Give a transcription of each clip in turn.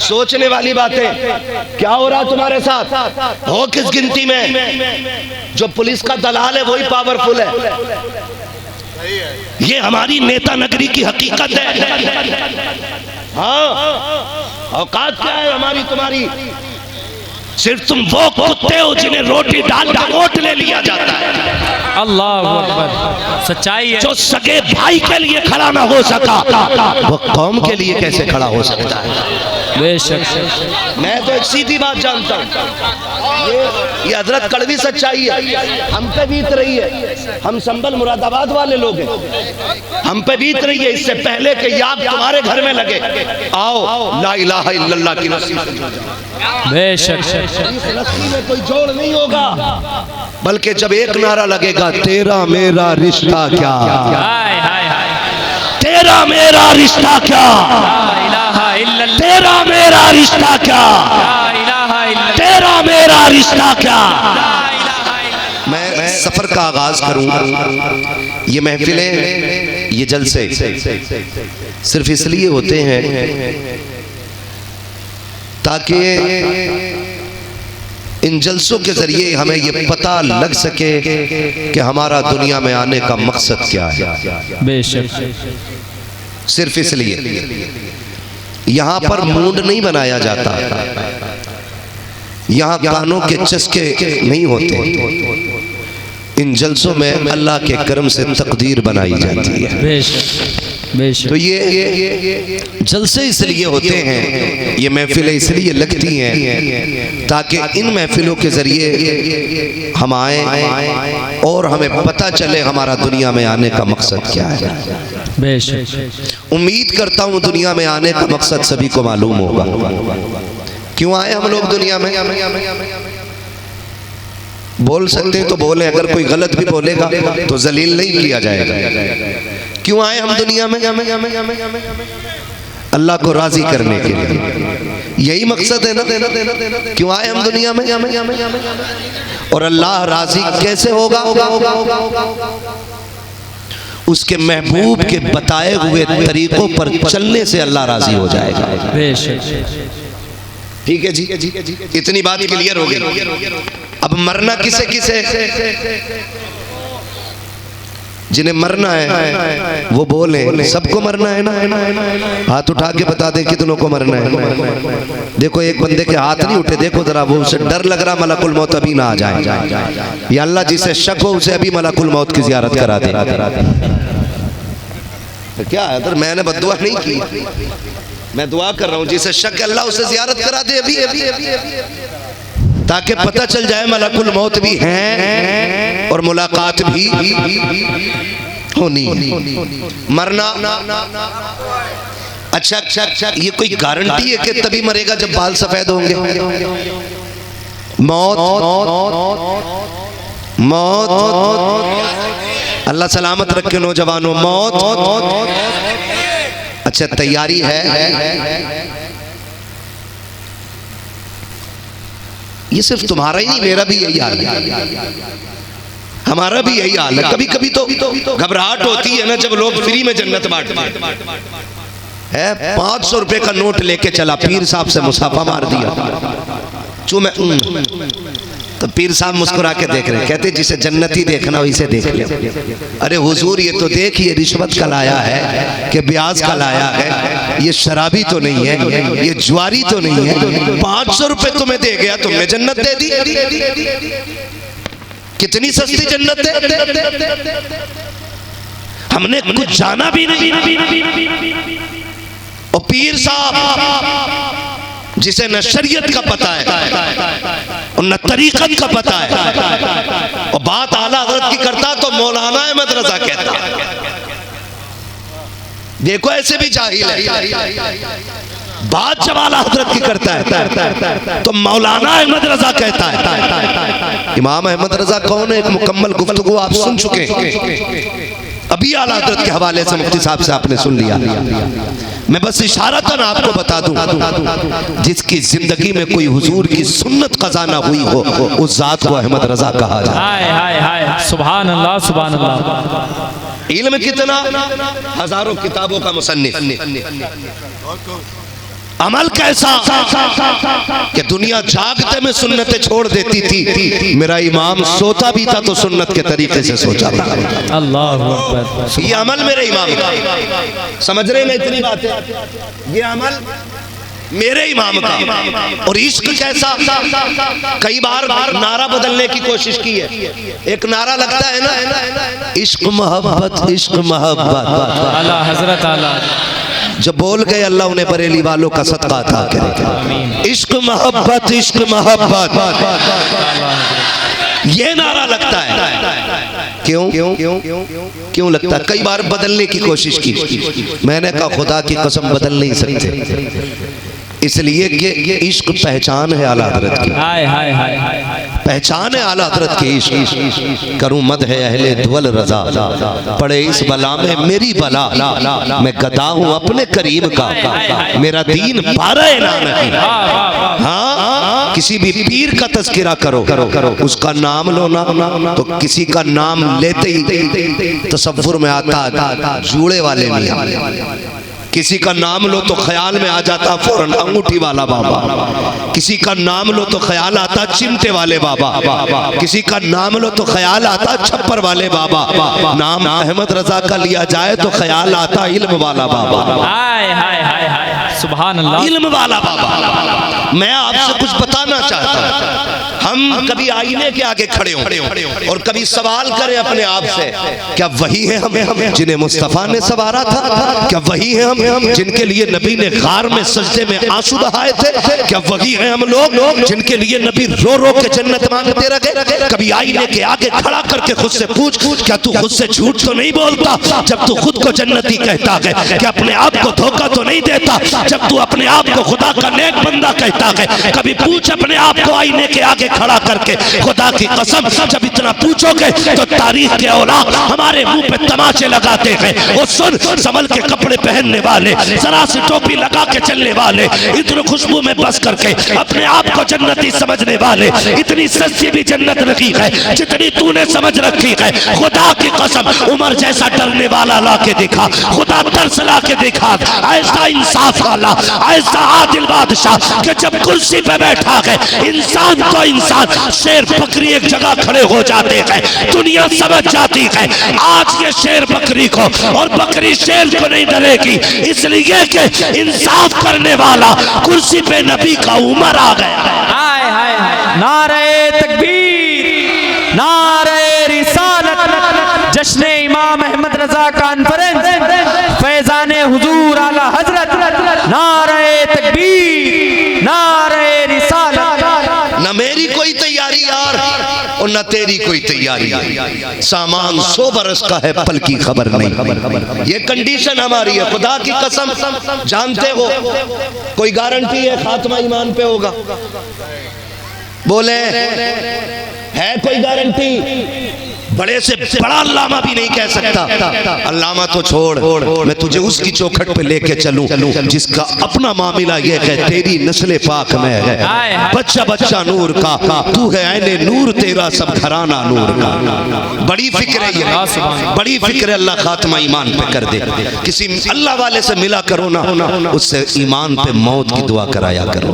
सोचने वाली बातें। क्या हो रहा तुम्हारे साथ? हो किस गिनती में? जो पुलिस का दलाल है वही पावरफुल है। ये हमारी नेता नगरी की हकीकत है। हाँ, औकात क्या है हमारी तुम्हारी? सिर्फ तुम वो कुत्ते हो जिन्हें रोटी डाल वोट ले लिया जाता है। अल्लाह अकबर, सच्चाई है। जो सगे भाई के लिए खड़ा ना हो सका वो कौम के लिए कैसे खड़ा हो सकता है? बेशक। मैं तो एक सीधी बात जानता हूँ, ये हजरत कड़वी सच्चाई है। हम पे बीत रही है, हम संभल मुरादाबाद वाले लोग हैं, हम पे बीत रही है। इससे पहले कि याद तुम्हारे घर में लगे, आओ ला इलाहा इल्लल्लाह की रस्सी। बेशक। इस रस्सी में कोई जोड़ नहीं होगा, बल्कि जब एक नारा लगेगा, तेरा मेरा रिश्ता क्या, हाय हाय हाय, तेरा मेरा रिश्ता क्या, तेरा मेरा रिश्ता क्या, तेरा मेरा रिश्ता क्या। मैं सफर का आगाज करूं। ये महफिलें, ये जलसे सिर्फ इसलिए होते हैं ताकि इन जलसों के जरिए हमें ये पता लग सके कि हमारा दुनिया में आने का मकसद क्या है। बेशक। सिर्फ इसलिए। यहाँ पर मूड नहीं बनाया जाता, यहाँ कानों के चस्के नहीं होते। इन जलसों में अल्लाह के करम से तकदीर बनाई जाती है। बेशक। तो ये जलसे इसलिए होते हैं, ये महफिलें इसलिए लगती हैं ताकि इन महफिलों के जरिए हम आए और हमें पता चले हमारा दुनिया में आने का मकसद क्या है। बेशक। उम्मीद करता हूँ दुनिया में आने का मकसद सभी को मालूम होगा। क्यों आए हम लोग दुनिया में? बोल सकते हैं तो बोले, अगर कोई गलत भी बोलेगा तो जलील नहीं किया जाएगा। क्यों आए हम दुनिया में? अल्लाह को राजी करने के लिए, यही मकसद है ना। क्यों आए हम दुनिया में? और अल्लाह राजी कैसे होगा? उसके महबूब के बताए हुए तरीकों पर चलने से अल्लाह राजी हो जाएगा। ठीक है जी, इतनी बात क्लियर हो गई। अब मरना किसे किसे? जिन्हें मरना है वो बोले। सबको मरना है ना? हाथ उठा के बता दे कितनों को मरना है। देखो एक बंदे के हाथ नहीं उठे, देखो जरा, वो उसे डर लग रहा मलकुल मौत अभी ना आ जाए। या अल्लाह जिसे शक हो उसे अभी मलकुल मौत की जियारत करा दे। तो क्या है, मैंने बद्दुआ नहीं की, मैं दुआ कर रहा हूँ जिसे शक अल्लाह उसे जियारत करा दे अभी, ताकि पता चल जाए मलकुल मौत भी हैं और मुलाकात भी होनी। मरना अच्छा, ये कोई गारंटी है कि तभी मरेगा जब बाल सफेद होंगे? मौत अल्लाह सलामत रखे नौजवानों। मौत अच्छा, तैयारी है। ये सिर्फ तुम्हारा ही नहीं, मेरा भी यही हाल है, हमारा भी यही हाल है। कभी कभी तो घबराहट होती है ना जब लोग फ्री में जन्नत बांटते हैं। 500 रुपए का नोट लेके चला, पीर साहब से मुसाफा मार दिया, चूमे तो पीर साहब मुस्कुरा के देख रहे, कहते जिसे जन्नती देखना हो इसे देख ले। अरे हुजूर ये तो देखिए, रिश्वत का लाया है कि ब्याज का लाया है, ये शराबी तो नहीं है, ये जुआरी तो नहीं है। 500 रुपए तुम्हें दे गया, तुमने जन्नत दे दी। कितनी सस्ती जन्नत है, हमने कुछ जाना भी नहीं। और पीर साहब जिसे न शरीयत का पता है और न तरीक़त का पता है, और बात आला हज़रत की करता तो मौलाना अहमद रजा कहता। देखो ऐसे भी जाहिल है, बात जब आला हज़रत की करता है तो मौलाना अहमद रजा कहता है। इमाम अहमद रजा कौन है? एक मुकम्मल गुफ्तगू आप सुन चुके हैं, अभी आला हज़रत के हवाले से मुफ्ती साहब से आपने सुन लिया। मैं बस इशारतन आपको बता दूं, जिसकी जिंदगी में कोई हुजूर की सुन्नत कज़ा ना हुई हो, उस जात को अहमद रजा कहा जाए। हाय हाय हाय, सुभान अल्लाह सुभान अल्लाह। इल्म कितना, हजारों किताबों का मुसन्निफ, अमल कैसा कि दुनिया जागते में सुन्नतें छोड़ देती थी, मेरा इमाम सोता भी था तो सुन्नत के तरीके से सोचा था। अल्लाहु अकबर। ये अमल मेरे इमाम का, समझ रहे ना इतनी बात है, ये अमल मेरे इमाम का। और इश्क कैसा, कई बार नारा बदलने की कोशिश की है। एक नारा लगता है ना, इश्क मोहब्बत इश्क मोहब्बत, आला हजरत आला, जब बोल गए अल्लाह उन्हें बरेली वालों का सदका अता करे। इश्क मोहब्बत इश्क मोहब्बत, ये नारा लगता है। क्यों क्यों क्यों क्यों लगता है? कई बार बदलने की कोशिश की, मैंने कहा खुदा की कसम बदल नहीं सकते, इसलिए कि ये इश्क पहचान है आला हज़रत की। हाय हाय हाय हाय, पहचान है आला हज़रत की इश्क। करूं मद है अहले दुअल रजा, पड़े इस बला में मेरी बला, मैं गदा हूं अपने करीम का, मेरा दीन 12 इनाम है। हाँ, किसी भी पीर का तज़किरा करो, उसका नाम लो ना तो किसी का नाम लेते ही तसव्वुर में आता जूड़े वाले मियां, किसी का नाम लो तो ख्याल में आ जाता फौरन अंगूठी वाला बाबा, किसी का नाम लो तो ख्याल आता चिमटे वाले बाबा, किसी का नाम लो तो ख्याल आता छप्पर वाले बाबा, नाम अहमद रजा का लिया जाए तो ख्याल आता इल्म वाला बाबा। हाय हाय हाय हाय, सुभान अल्लाह, इल्म वाला बाबा। मैं आपसे कुछ बताना चाहता हूँ, हम कभी आईने के आगे खड़े हों और कभी सवाल करें अपने आप से, क्या वही है हमें जिन्हें मुस्तफा ने सवारा था? क्या वही है हम जिनके लिए नबी ने गार में सजदे में आंसू बहाए थे? क्या वही है हम लोग जिनके लिए नबी रो रो के जन्नत मांगते रहे? कभी आईने के आगे खड़ा करके खुद से पूछ, क्या तू खुद से झूठ तो नहीं बोलता जब तू खुद को जन्नती कहता है? क्या अपने आप को धोखा तो नहीं देता जब तू अपने आप को खुदा का नेक बंदा कहता है? कभी पूछ अपने आप को आईने के आगे खड़ा करके, खुदा की कसम जब इतना पूछोगे तो तारीख के औलाद हमारे मुंह पे तमाचे लगाते हैं। वो सुन, संभल के कपड़े पहनने वाले, जरा सी टोपी लगा के चलने वाले, इतनी खुशबू में बस करके अपने आप को जन्नती समझने वाले, इतनी सस्ती भी जन्नत रखी है जितनी तूने समझ रखी है। खुदा की कसम उमर जैसा डरने वाला ला के दिखा, खुदा तरस ला के दिखा, ऐसा इंसाफ वाला, ऐसा आदिल बादशाह कि जब कुर्सी पे बैठा है इंसान तो इंसान, शेर बकरी एक जगह खड़े हो जाते हैं, दुनिया समझ जाती है आज ये शेर बकरी को और बकरी शेर को नहीं डरेगी, इसलिए कि इंसाफ करने वाला कुर्सी पे नबी का उमर आ गया। हाय हाय हाय, नारे तकबीर, नारे रिसालत, जश्न इमाम अहमद रजा कॉन्फ्रेंस, फैजाने हुजूर आला हजरत, नारे तकबीर, नारे रिसालत। न मेरी कोई तैयारी यार और न तेरी कोई तैयारी, सामान 100 बरस का है पल की खबर नहीं, ये कंडीशन हमारी है। खुदा की कसम, जानते हो कोई गारंटी है खात्मा ईमान पे होगा? बोले है कोई गारंटी? बड़े से बड़ा अल्लामा भी नहीं कह सकता। अल्लामा तो छोड़, मैं तुझे उसकी चौखट पे लेके चलूं जिसका अपना मामला ये है, तेरी नस्ल पाक में है, बच्चा बच्चा नूर का, तू है ऐने नूर, तेरा सब घराना नूर का। बड़ी फिक्र है ये, बड़ी फिक्र है। अल्लाह खात्मा ईमान पे कर दे। किसी अल्लाह वाले से मिला करो ना, उससे ईमान पे मौत की दुआ कराया करो।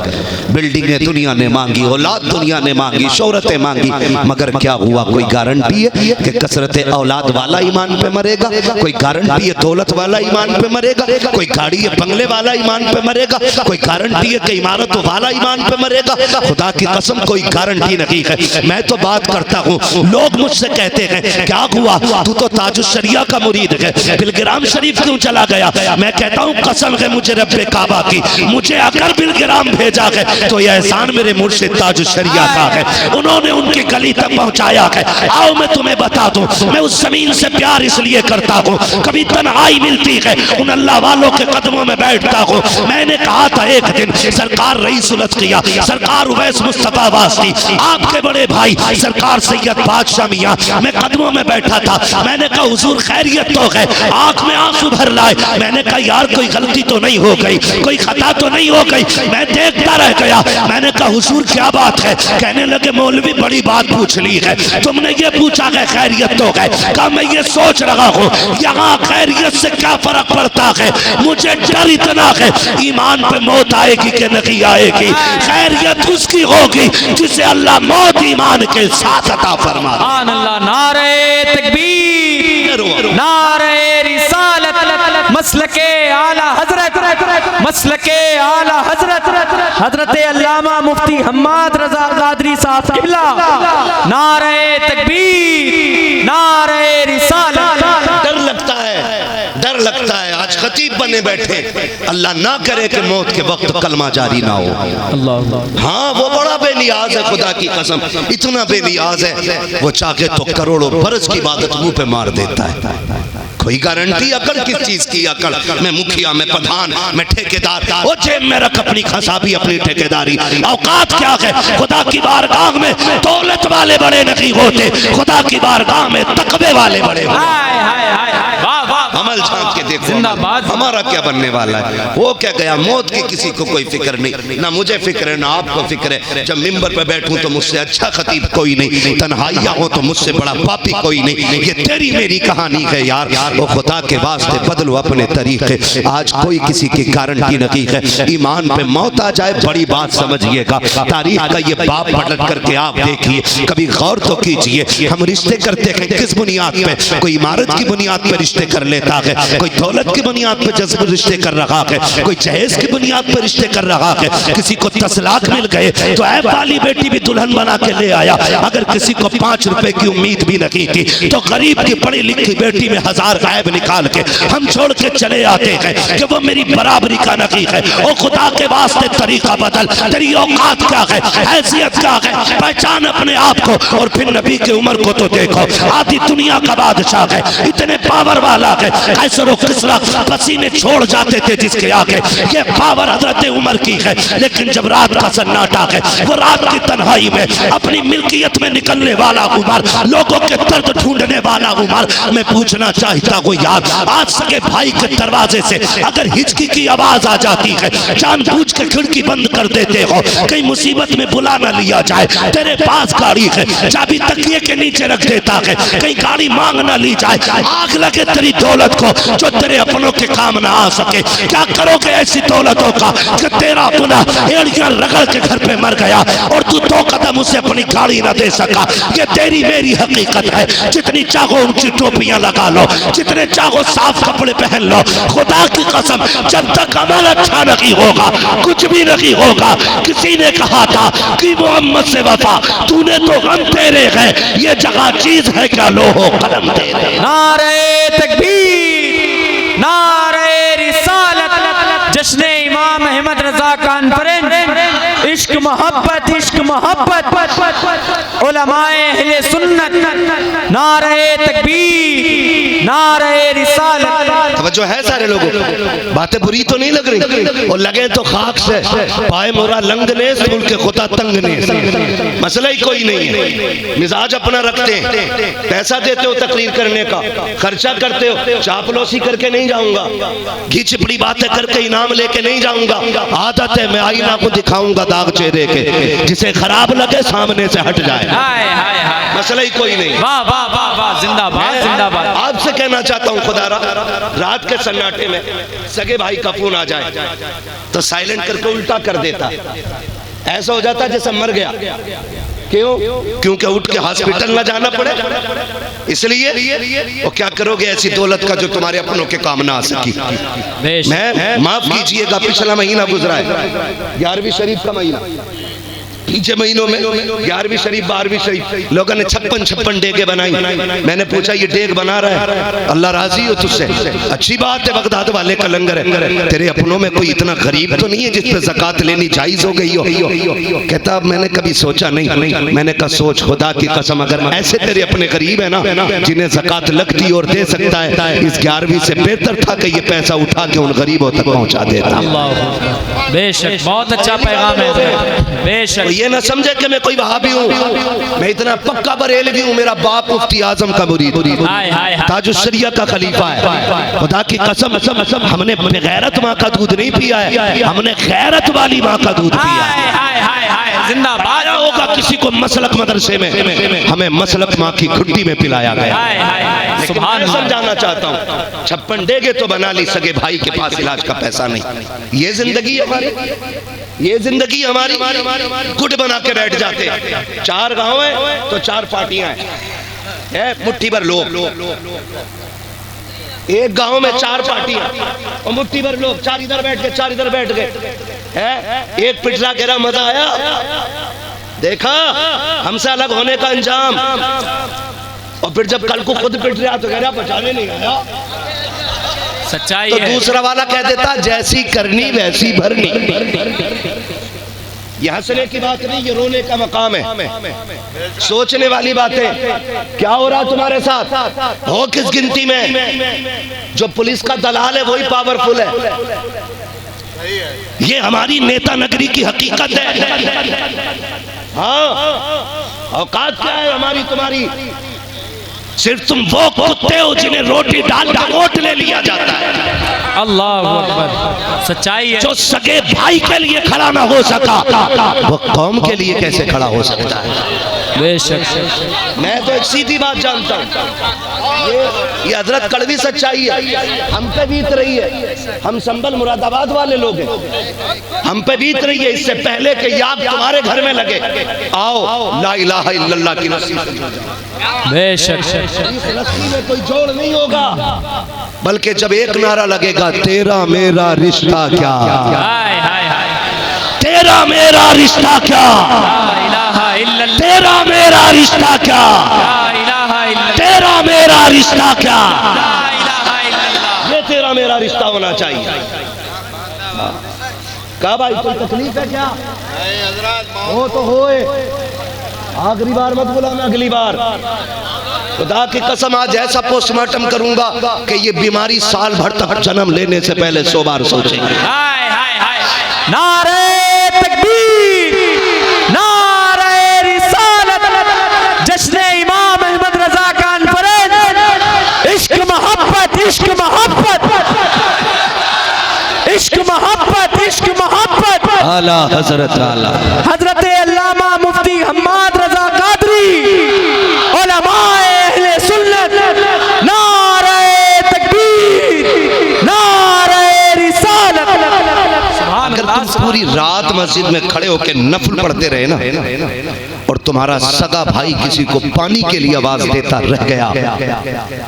बिल्डिंगें दुनिया ने मांगी, औलाद दुनिया ने मांगी, शोहरतें मांगी, मगर क्या हुआ? कोई गारंटी है कि कसरत औलाद वाला ईमान पे मरेगा? कोई गारंटी है दौलत वाला ईमान पे मरेगा? कोई गाड़ी है बंगले वाला ईमान पे मरेगा? कोई गारंटी है कि इमारतों वाला ईमान पे मरेगा? खुदा की कसम कोई गारंटी नहीं है। मैं तो बात करता हूँ, लोग मुझसे कहते हैं क्या हुआ तू तो ताजुश शरिया का मुरीद है, बिलग्राम शरीफ क्यों चला गया? मैं कहता हूँ कसम है मुझे रब्बे काबा की, मुझे अगर बिलग्राम भेजा है तो यह एहसान मेरे मुर्शिद ताजुश शरिया का है, उन्होंने उनकी गली तक पहुँचाया है। आओ मैं तुम्हें बता दूं, मैं उस जमीन से प्यार इसलिए करता हूँ, कभी तन्हाई मिलती है उन अल्लाह वालों के कदमों में बैठता हूँ। मैंने कहा था एक दिन, सरकार रईस उल किया, सरकार उवैस मुस्तफा वासी, आपके बड़े भाई सरकार सैयद बादशाह मियां, मैं कदमों में बैठा था। मैंने कहा हुजूर खैरियत तो है, आंख में आंसू भर लाए। मैंने कहा यार कोई गलती तो नहीं हो गई, कोई खता तो नहीं हो गई? मैं देखता रह गया। मैंने कहा हुजूर क्या बात है? कहने लगे मौलवी बड़ी बात पूछ ली है, तुमने ये पूछा है खैरियत तो है। कहा मैं ये सोच रहा हूँ यहाँ खैरियत से क्या फर्क पड़ता है, मुझे डर इतना है ईमान पे मौत आएगी कि नहीं आएगी। खैरियत उसकी होगी जिसे अल्लाह मौत ईमान के साथ अता फरमा। सुभान अल्लाह। नारे तकबीर, नारे रिसालत, मसलके आला हजरत, मसलके आला हजरत हजरत अल्लामा मुफ्ती हम्माद रजा कादरी साहब किबला। नारे तकबीर, नारे रिसालत। डर लगता है, डर लगता है। आज खतीब बने बैठे, अल्लाह ना करे कि मौत के वक्त कलमा जारी ना हो। अल्लाह। हाँ वो बड़ा बेनियाज है, खुदा की कसम इतना बेनियाज है, वो चाहे तो करोड़ों बरस की इबादत मुंह पे मार देता है। कोई गारंटी अकल किस चीज की? अकल मैं मुखिया, मैं प्रधान, मैं ठेकेदार, वो जेब में रख अपनी खसाबी, अपनी ठेकेदारी। औकात क्या है? खुदा की बारगाह में दौलत वाले बड़े नहीं होते, खुदा की बारगाह में तकवे वाले बड़े होते। हाय हाय हाय हाय, वाह वाह। अमल झांक के देखो, जिंदाबाद। हमारा क्या बनने वाला है? वो क्या गया, मौत की किसी को कोई फिक्र नहीं, ना मुझे फिक्र है ना आपको फिक्र है। जब मिंबर पे बैठूं तो मुझसे अच्छा खतीब कोई नहीं, तन्हाइयां हो तो मुझसे बड़ा पापी कोई नहीं। ये तेरी मेरी कहानी है यार, वो खुदा के वास्ते बदलो अपने तरीके। आज कोई किसी की गारंटी नहीं है। ईमान पे मौत आ जाए बड़ी बात समझिएगा। तारीख का ये बाप पलट करके आप देखिए, कभी गौर तो कीजिए। हम रिश्ते करते हैं किस बुनियाद पे? कोई इमारत की बुनियाद पे रिश्ते कर लेता है, कोई दौलत की बुनियाद पे जज्ब रिश्ते कर रहा है, कोई जहेज की बुनियाद पे रिश्ते कर रहा है। किसी को 10 लाख मिल गए तो ऐ वाली बेटी भी दुल्हन बना के ले आया। अगर किसी को 5 रुपए की उम्मीद भी नहीं थी तो गरीब की पढ़ी लिखी बेटी में 1000 गायब निकाल के हम छोड़ के चले आते हैं कि वो मेरी बराबरी का नहीं है। ओ खुदा के वास्ते तरीका बदल, तेरी औकात क्या है, हैसियत क्या है, पहचान अपने आप को। और फिर नबी की उम्र को तो देखो, आधी दुनिया का बादशाह है, इतने पावर वाला है। कैसर और किसरा पसीने छोड़ जाते थे जिसके आगे। ये पावर हजरत उमर की है। लेकिन जब रात का सन्नाटा है, वो रात की तन्हाई में अपनी मिल्कियत में निकलने वाला उमर, लोगों के दर्द ढूंढने वाला उमर। मैं पूछना चाहता हूँ यार, आज सके भाई के दरवाजे से अगर हिचकी की आवाज आ जाती है, जानबूझ के खिड़की बंद कर देते हो, कहीं मुसीबत में बुला ना लिया जाए। तेरे पास गाड़ी है, चाबी तकिए के नीचे रख देता है, कहीं गाड़ी मांग ना ली जाए। आग लगे तेरी दौलत को जो तेरे अपनों के काम ना आ सके। क्या करोगे ऐसी दौलतों का कि तेरा अपना एड़ियां रगड़ के घर पे मर गया और तू 2 कदम उसे अपनी गाड़ी ना दे सका। ये तेरी मेरी हकीकत है। जितनी चाहो ऊंची टोपियां लगा लो, जितने चाहो साफ कपड़े पहन लो, खुदा की कसम जब तक अमल अच्छा नहीं होगा कुछ भी नहीं होगा। किसी ने कहा था कि मोहम्मद से वफा, तूने तो गम तेरे है, ये जगह चीज है क्या लोहो कलम तेरे। नारे तकबीर, नारे रिसालत, जश्न इमाम अहमद रजा कॉन्फ्रेंस, इश्क मोहब्बत, इश्क मोहब्बत, उलमाए अहले सुन्नत। नारे तकबीर, नारे रिसालत। तवज्जो है सारे लोगों को, बातें बुरी तो नहीं लग रही, और लगे तो खाक से पाए मोरा लंग ने सुन के खुदा तंग ने। मसला ही कोई नहीं है, मिजाज अपना रखते हैं। पैसा देते हो तकरीर करने का, खर्चा करते हो, चापलूसी करके नहीं जाऊंगा, घी चिपड़ी बातें करके इनाम लेके नहीं जाऊंगा। आदत है, मैं आईना को दिखाऊंगा दाग चेहरे के, जिसे खराब लगे सामने से हट जाए। हाय हाय हाय, मसला ही कोई नहीं। वाह वाह वाह वाह, जिंदाबाद जिंदाबाद। आपसे कहना चाहता हूँ खुदा रात के सन्नाटे में सगे भाई का फोन आ जाए तो साइलेंट करके उल्टा कर देता, ऐसा हो जाता जैसे मर गया। क्यों? क्योंकि उठ के हॉस्पिटल ना जाना पड़े, इसलिए। और क्या करोगे ऐसी दौलत का जो तुम्हारे अपनों के काम ना आ सकी। मैं माफ कीजिएगा, पिछला महीना गुजरा है 11वीं शरीफ का महीना, पीछे महीनों में 11वीं शरीफ 12वीं शरीफ लोगों ने 56 डेगे बनाई। मैंने पूछा ये डेग बना रहा है, अल्लाह राजी हो तुझसे? अच्छी बात है, बगदाद वाले का लंगर है, तेरे अपनों में कोई इतना गरीब तो नहीं है जिस पे ज़कात लेनी जायज हो गई हो? कहता मैंने कभी सोचा नहीं। मैंने कहा सोच, खुदा की कसम अगर ऐसे तेरे अपने गरीब है ना जिन्हें ज़कात लगती और दे सकता है, इस 11वीं से बेहतर था कि ये पैसा उठा के उन गरीबों तक पहुंचा देता। बेशक, बहुत अच्छा पैगाम है। बेशक ये ना समझे कि मैं कोई वहाबी हूँ, मैं इतना पक्का बरेलवी हूँ। मेरा बाप मुफ्ती आजम का मुरीद, ताजुश शरिया का खलीफा है। खुदा की कसम हमने गैरत माँ का दूध नहीं पिया है, हमने गैरत वाली माँ का दूध पिया है। जिंदाबाद होगा किसी को मसलक मदरसे में हमें मसलक माँ की खुट्टी में पिलाया गया। लेकिन मैं समझाना चाहता हूँ, 56 देगे तो बना ली, सगे भाई के पास इलाज का पैसा नहीं। ये जिंदगी हमारी, ये जिंदगी हमारी। गुट बना के बैठ जाते, 4 गांव है तो 4 पार्टियां हैं, मुट्ठी भर लोग। एक गांव में 4 पार्टियां और मुट्ठी भर लोग, 4 इधर बैठ गए, 4 इधर बैठ गए, है एक पिटला गिरा, मजा आया, देखा हमसे अलग होने का अंजाम। और फिर जब कल को खुद पिट रहा तो कह रहा बचाने नहीं आया। सच्चाई तो है। दूसरा वाला कह देता जैसी करनी वैसी भरनी। ये हंसने की बात नहीं, ये रोने का मकाम है। सोचने वाली बात है, क्या हो रहा तुम्हारे साथ, हो किस गिनती में? जो पुलिस का दलाल है वही पावरफुल है। ये हमारी नेता नगरी की हकीकत है। हाँ, औकात क्या है हमारी तुम्हारी? सिर्फ तुम वो कुत्ते हो जिन्हें रोटी डाल वोट ले लिया जाता है। अल्लाह अकबर, सच्चाई है। जो सगे भाई के लिए खड़ा ना हो सका वो कौम के लिए कैसे खड़ा हो सकता है? बेशक। मैं तो एक सीधी बात जानता हूँ, ये हजरत कड़वी सच्चाई है। हम पे बीत रही है, हम संभल मुरादाबाद वाले लोग हैं, हम पे बीत रही है इससे पहले कि याद तुम्हारे घर में लगे। आओ ला इलाहा इल्लल्लाह की रस्सी। बेशक। रस्सी में कोई जोड़ नहीं होगा, बल्कि जब एक नारा लगेगा, तेरा मेरा रिश्ता क्या, तेरा मेरा रिश्ता क्या, तेरा मेरा रिश्ता क्या, तेरा मेरा रिश्ता क्या, ये तेरा मेरा रिश्ता होना चाहिए। क्या भाई कोई तकलीफ है क्या? हो तो होए, आखिरी बार मत बुलाना, अगली बार। खुदा की कसम आज ऐसा पोस्टमार्टम करूंगा कि ये बीमारी साल भर तक जन्म लेने से पहले 100 बार सोचेंगे। नारे तकबीर, नारे रिसालत, जश्न इमाम अहमद रजा कॉन्फ्रेंस। इश्क मोहब्बत, इश्क मोहब्बत, इश्क मोहब्बत, इश्क मोहब्बत। आला हजरत आला हजरत अल्लामा मुफ्ती हम्माद रजा कादरी, उलमाए अहले सुन्नत, नारे तकबीर, नारे रिसालत। अगर तुम पूरी रात मस्जिद में खड़े होकर नफल पढ़ते रहे ना, और तुम्हारा सगा भाई किसी को पानी के लिए आवाज देता रह गया,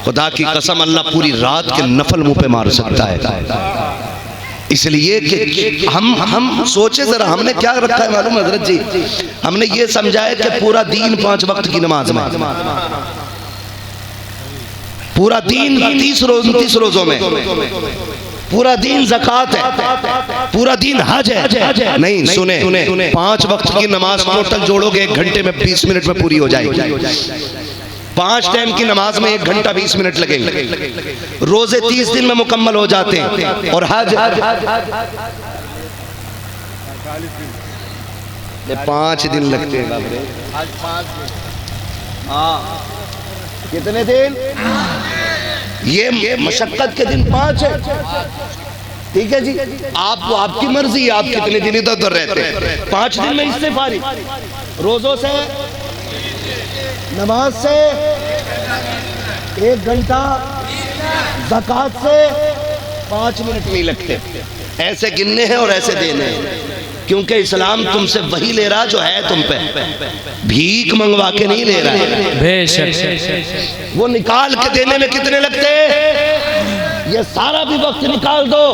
खुदा की कसम अल्लाह पूरी रात के नफल मुंह पे मार सकता है। इसलिए कि हम सोचे जरा, हमने क्या रखा है मालूम हजरत जी? हमने ये समझा है कि पूरा दीन 5 वक्त की नमाज में, पूरा दीन 30 रोजों में, पूरा दीन ज़कात है, पूरा दीन हज है। नहीं सुने, 5 वक्त की नमाज टोटल जोड़ोगे 1 घंटे में 20 मिनट में पूरी हो जाएगी। 5 टाइम की नमाज में 1 घंटा 20 मिनट लगेंगे। रोजे 30 दिन में मुकम्मल हो जाते हैं, और हज 5 दिन लगते हैं। कितने दिन? ये मशक्कत के दिन 5 है, ठीक है जी। आपकी मर्जी, आप कितने दिन इधर उधर रहते हैं। 5 दिन में इससे फारिग, रोजों से, नमाज से, 1 घंटा, ज़कात से 5 मिनट नहीं लगते। ऐसे गिनने हैं और ऐसे देने हैं, क्योंकि इस्लाम तुमसे वही ले रहा जो है तुम पे, भीख मंगवा के नहीं ले रहा है। बेशक। वो निकाल के देने में कितने लगते हैं? ये सारा भी वक्त निकाल दो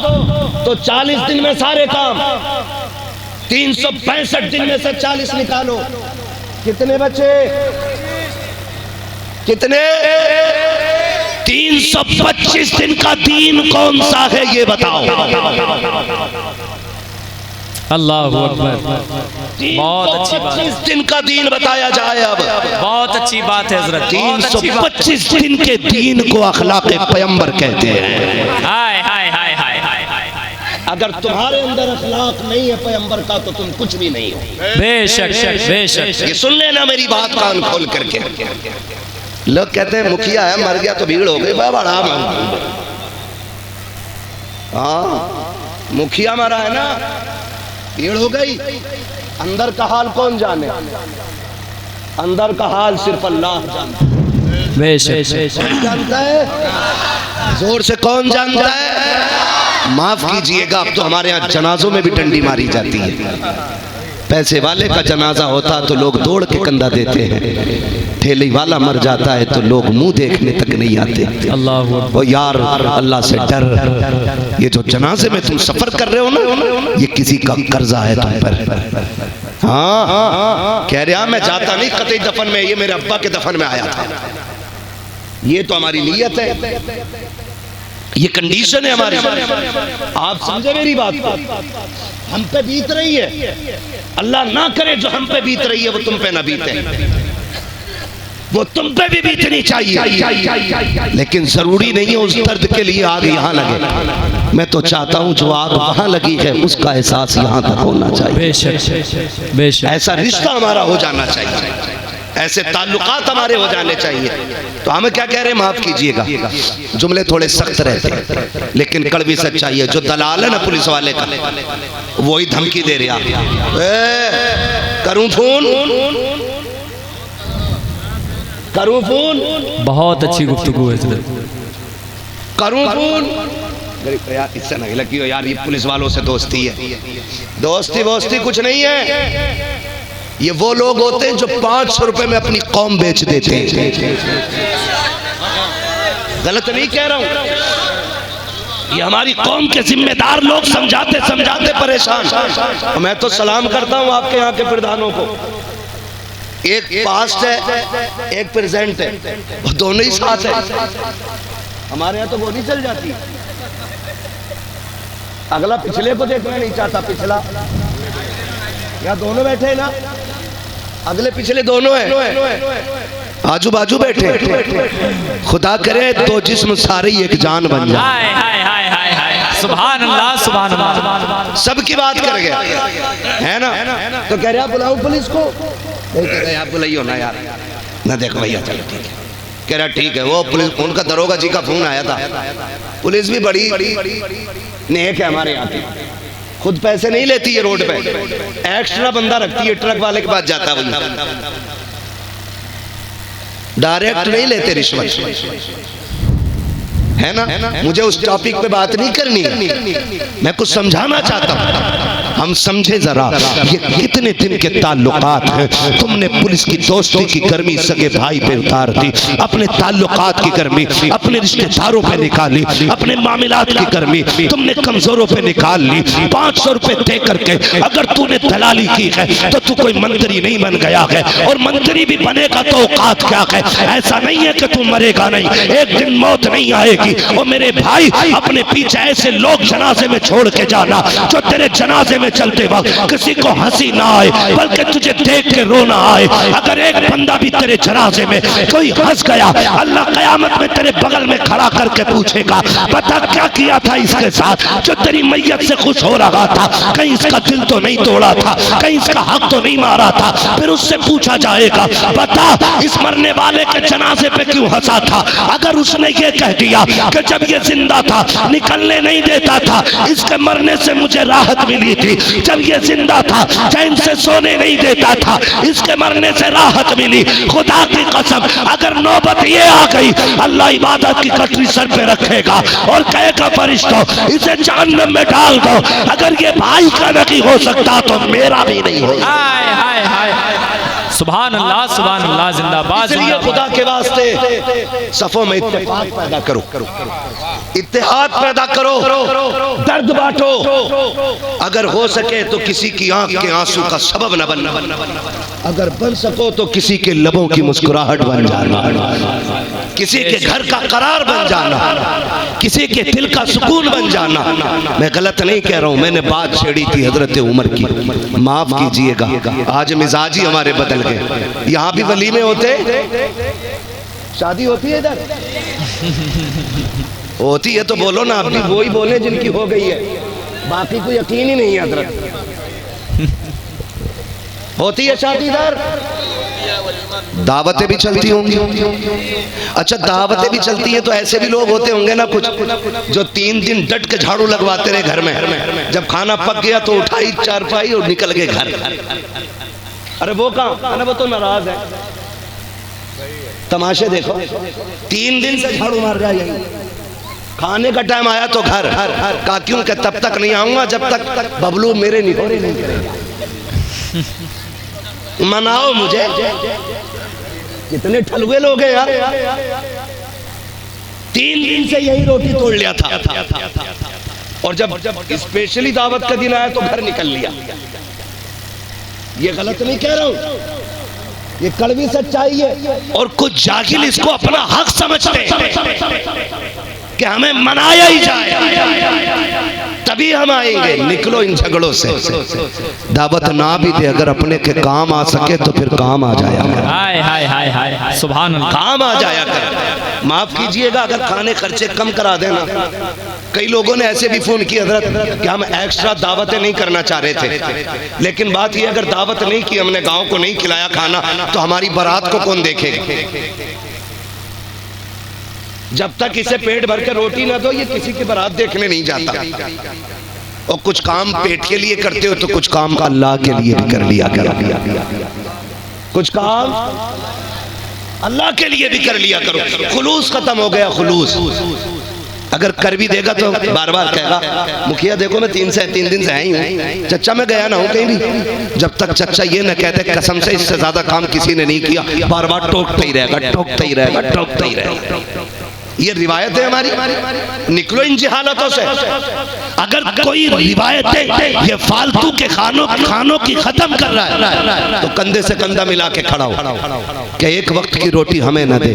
तो 40 दिन में सारे काम, 365 दिन में से 40 निकालो, कितने बचे? कितने? 325 दिन का दीन कौन सा है ये बताओ। अल्लाह अकबर, बहुत अच्छी बात। 325 दिन का दीन बताया जाए। अब बहुत अच्छी बात है हजरत। 325 दिन के दीन को अखलाक़े पैगंबर कहते हैं। हाय हाय हाय हाय हाय हाय। अगर तुम्हारे अंदर अखलाक नहीं है पैगंबर का तो तुम कुछ भी नहीं हो। बेशक बेशक। ये सुन लेना मेरी बात कान खोल करके। लोग कहते हैं मुखिया है, मर गया तो भीड़ हो गई। बड़ा हाँ, मुखिया मरा है ना, भीड़ हो गई, अंदर का हाल कौन जाने। अंदर का हाल सिर्फ अल्लाह जानता है। बेशक जानता है, जोर से कौन जानता है? माफ कीजिएगा, अब तो हमारे यहाँ जनाजों में भी डंडी मारी जाती है। पैसे वाले का जनाजा होता तो लोग दौड़ के कंधा देते हैं, ठेले वाला मर जाता है तो लोग मुंह देखने तक नहीं आते। अल्लाह वो यार अल्लाह से डर, ये जो जनाजे में तुम सफर कर रहे हो ना, ये किसी का कर्जा है तुम पर। हाँ कह रहा मैं जाता नहीं कतई दफन में, ये मेरे अब्बा के दफन में आया था। ये तो हमारी नीयत है, ये कंडीशन है हमारी। आप समझे मेरी बात को? हम पे बीत रही है, अल्लाह ना करे जो हम पे बीत रही है वो तुम पे ना बीते, वो तुम पे भी बीतनी चाहिए, लेकिन जरूरी नहीं है उस दर्द के लिए आग यहाँ लगे। मैं तो चाहता हूँ जो आग वहां लगी है उसका एहसास यहाँ तक होना चाहिए। बेशक बेशक ऐसा रिश्ता हमारा हो जाना चाहिए, ऐसे ताल्लुकात हमारे हो जाने चाहिए। तो हम क्या कह रहे हैं, माफ कीजिएगा जुमले थोड़े सख्त रहते हैं, लेकिन कड़वी सच्चाई है। जो दलाल है ना पुलिस वाले का, वही धमकी दे रहा, करूं फोन, बहुत अच्छी गुफ्तगू है सर। करूं फोन यार, इससे नहीं लगी हो यार, ये पुलिस वालों से दोस्ती है। दोस्ती वोस्ती कुछ नहीं है, ये वो लोग होते हैं जो 500 रुपए में अपनी कौम बेच देते हैं। गलत नहीं कह रहा हूं, ये हमारी कौम के जिम्मेदार लोग समझाते समझाते परेशान। मैं तो सलाम करता हूं आपके यहाँ के प्रधानों को, एक पास्ट है एक प्रेजेंट है, वो दोनों ही साथ है। हमारे यहाँ तो वो नहीं चल जाती, अगला पिछले को देखना नहीं चाहता, पिछला यहाँ दोनों बैठे हैं ना, अगले पिछले दोनों हैं, आजू बाजू बैठे। खुदा करे दो जिस्म सारे एक जान बन जाए। सुभान अल्लाह सुभान अल्लाह। सबकी बात कर गया है ना, तो कह रहे आप बुलाओ पुलिस को, आप बुलाइयो ना यार, ना देखो भैया चलो ठीक है। कह रहा ठीक है, वो पुलिस उनका दरोगा जी का फोन आया था, पुलिस भी बड़ी नेक है हमारे यहाँ की, खुद पैसे नहीं लेती है, रोड पे एक्स्ट्रा बंदा रखती है, ट्रक वाले के पास जाता है, डायरेक्ट नहीं लेते रिश्वत, है ना। मुझे उस टॉपिक पे बात नहीं करनी, मैं कुछ समझाना चाहता हूँ। हम समझे जरा ये कितने दिन के ताल्लुकात हैं। तुमने पुलिस की दोस्ती की गर्मी सगे भाई पे उतार दी, अपने ताल्लुकात की गर्मी अपने रिश्तेदारों पे निकाली, अपने मामलात की गर्मी तुमने कमजोरों पे निकाल ली। 500 रुपए दे करके अगर तूने दलाली की है तो तू कोई मंत्री नहीं बन गया है, और मंत्री भी बनेगा तो औकात क्या है। ऐसा नहीं है कि तू मरेगा नहीं, एक दिन मौत नहीं आएगी। और मेरे भाई अपने पीछे ऐसे लोग जनाजे में छोड़ के जाना जो तेरे जनाजे में चलते वक्त किसी को हंसी ना आए बल्कि तुझे देख के रोना आए। अगर एक बंदा भी तेरे जनाजे में कोई हंस गया, अल्लाह कयामत में तेरे बगल में खड़ा करके पूछेगा पता क्या किया था इसके साथ जो तेरी मैयत से खुश हो रहा था, कहीं इसका दिल तो नहीं तोड़ा था, कहीं इसका हक तो नहीं मारा था। फिर उससे पूछा जाएगा बता इस मरने वाले के जनाजे पे क्यों हंसा था। अगर उसने ये कह दिया कि जब ये जिंदा था निकलने नहीं देता था, इसके मरने से मुझे राहत मिली थी, जब ये जिंदा था चैन से सोने नहीं देता था, इसके मरने से राहत मिली। खुदा की कसम अगर नौबत ये आ गई, अल्लाह इबादत की कटरी सर पे रखेगा और कहेगा फरिश्तों इसे जहन्नम में डाल दो। अगर ये भाई का नहीं हो सकता तो मेरा भी नहीं होगा। सुभान अल्लाह जिंदाबाद। इसलिए खुदा के वास्ते सफों में इत्तेफाक पैदा करो, इत्तेहाद पैदा करो, दर्द बांटो। अगर हो सके तो किसी की आंख के आंसू का सबब न बनना, अगर बन सको तो किसी के लबों की मुस्कुराहट बन जाना, किसी के घर का करार बन जाना, किसी के दिल का सुकून बन जाना। मैं गलत नहीं कह रहा हूं, मैंने बात छेड़ी थी हजरत उमर की, माफ कीजिएगा आज मिजाज ही हमारे बदल गए। यहाँ भी वलीमे होते, शादी होती है इधर होती है तो बोलो ना, आप भी वही बोले जिनकी हो गई है, बाकी को यकीन ही नहीं है। हजरत होती है शादी इधर, दावतें भी चलती होंगी। अच्छा दावतें भी चलती हैं तो ऐसे भी लोग होते होंगे ना कुछ जो 3 दिन डट के झाड़ू लगवाते रहे घर में, जब खाना पक गया तो उठाई चारपाई और निकल गए घर। अरे वो कहाँ, अरे वो तो नाराज है। तमाशे देखो, 3 दिन से झाड़ू मार रहा है। खाने का टाइम आया तो घर कहा क्यों कि तब तक नहीं आऊंगा जब तक बबलू मेरे निकोरे नहीं करेगा। मनाओ मुझे। कितने ठलुए लोग हैं यार। 3 दिन से यही रोटी तोड़ लिया था और जब स्पेशली दावत का दिन आया तो घर निकल लिया। ये गलत नहीं कह रहा हूं, ये कड़वी सच्चाई है। और कुछ जाहिल इसको अपना हक समझते हैं कि हमें मनाया ही जाए तभी हम आएंगे। निकलो इन झगड़ों से। दावत ना भी दे, अगर अपने के काम आ सके तो फिर काम आ जाया कर। हाय हाय हाय हाय सुभान अल्लाह। काम आ जाया कर। माफ कीजिएगा अगर खाने खर्चे कम करा देना। कई लोगों ने ऐसे भी फोन किया हजरत कि हम एक्स्ट्रा दावतें नहीं करना चाह रहे थे, लेकिन बात यह अगर दावत नहीं की, हमने गांव को नहीं खिलाया खाना, तो हमारी बारात को कौन देखेगा। जब तक इसे पेट भर के रोटी ना दो ये किसी की बारात देखने नहीं जाता। और कुछ काम पेट के लिए करते हो तो कुछ काम का अल्लाह के लिए भी कर लिया करो। कुछ काम अल्लाह के लिए भी कर लिया करो। खुलूस खत्म हो गया। खुलूस अगर कर भी देगा तो बार बार कहेगा मुखिया देखो मैं 3 दिन से आई हूँ, चच्चा मैं गया ना हूँ कहीं भी। जब तक चच्चा ये न कहते कसम से इससे ज्यादा काम किसी ने नहीं किया, बार बार टोकते ही रहेगा, टोकते ही रहेगा, टोकते ही रहेगा। ये रिवायत है हमारी। निकलो इन जहालतों से। अगर कोई रिवायतें ये फालतू के खानों की खत्म कर रहा है तो कंधे से कंधा मिला के खड़ा हो कि एक वक्त की रोटी हमें न दे।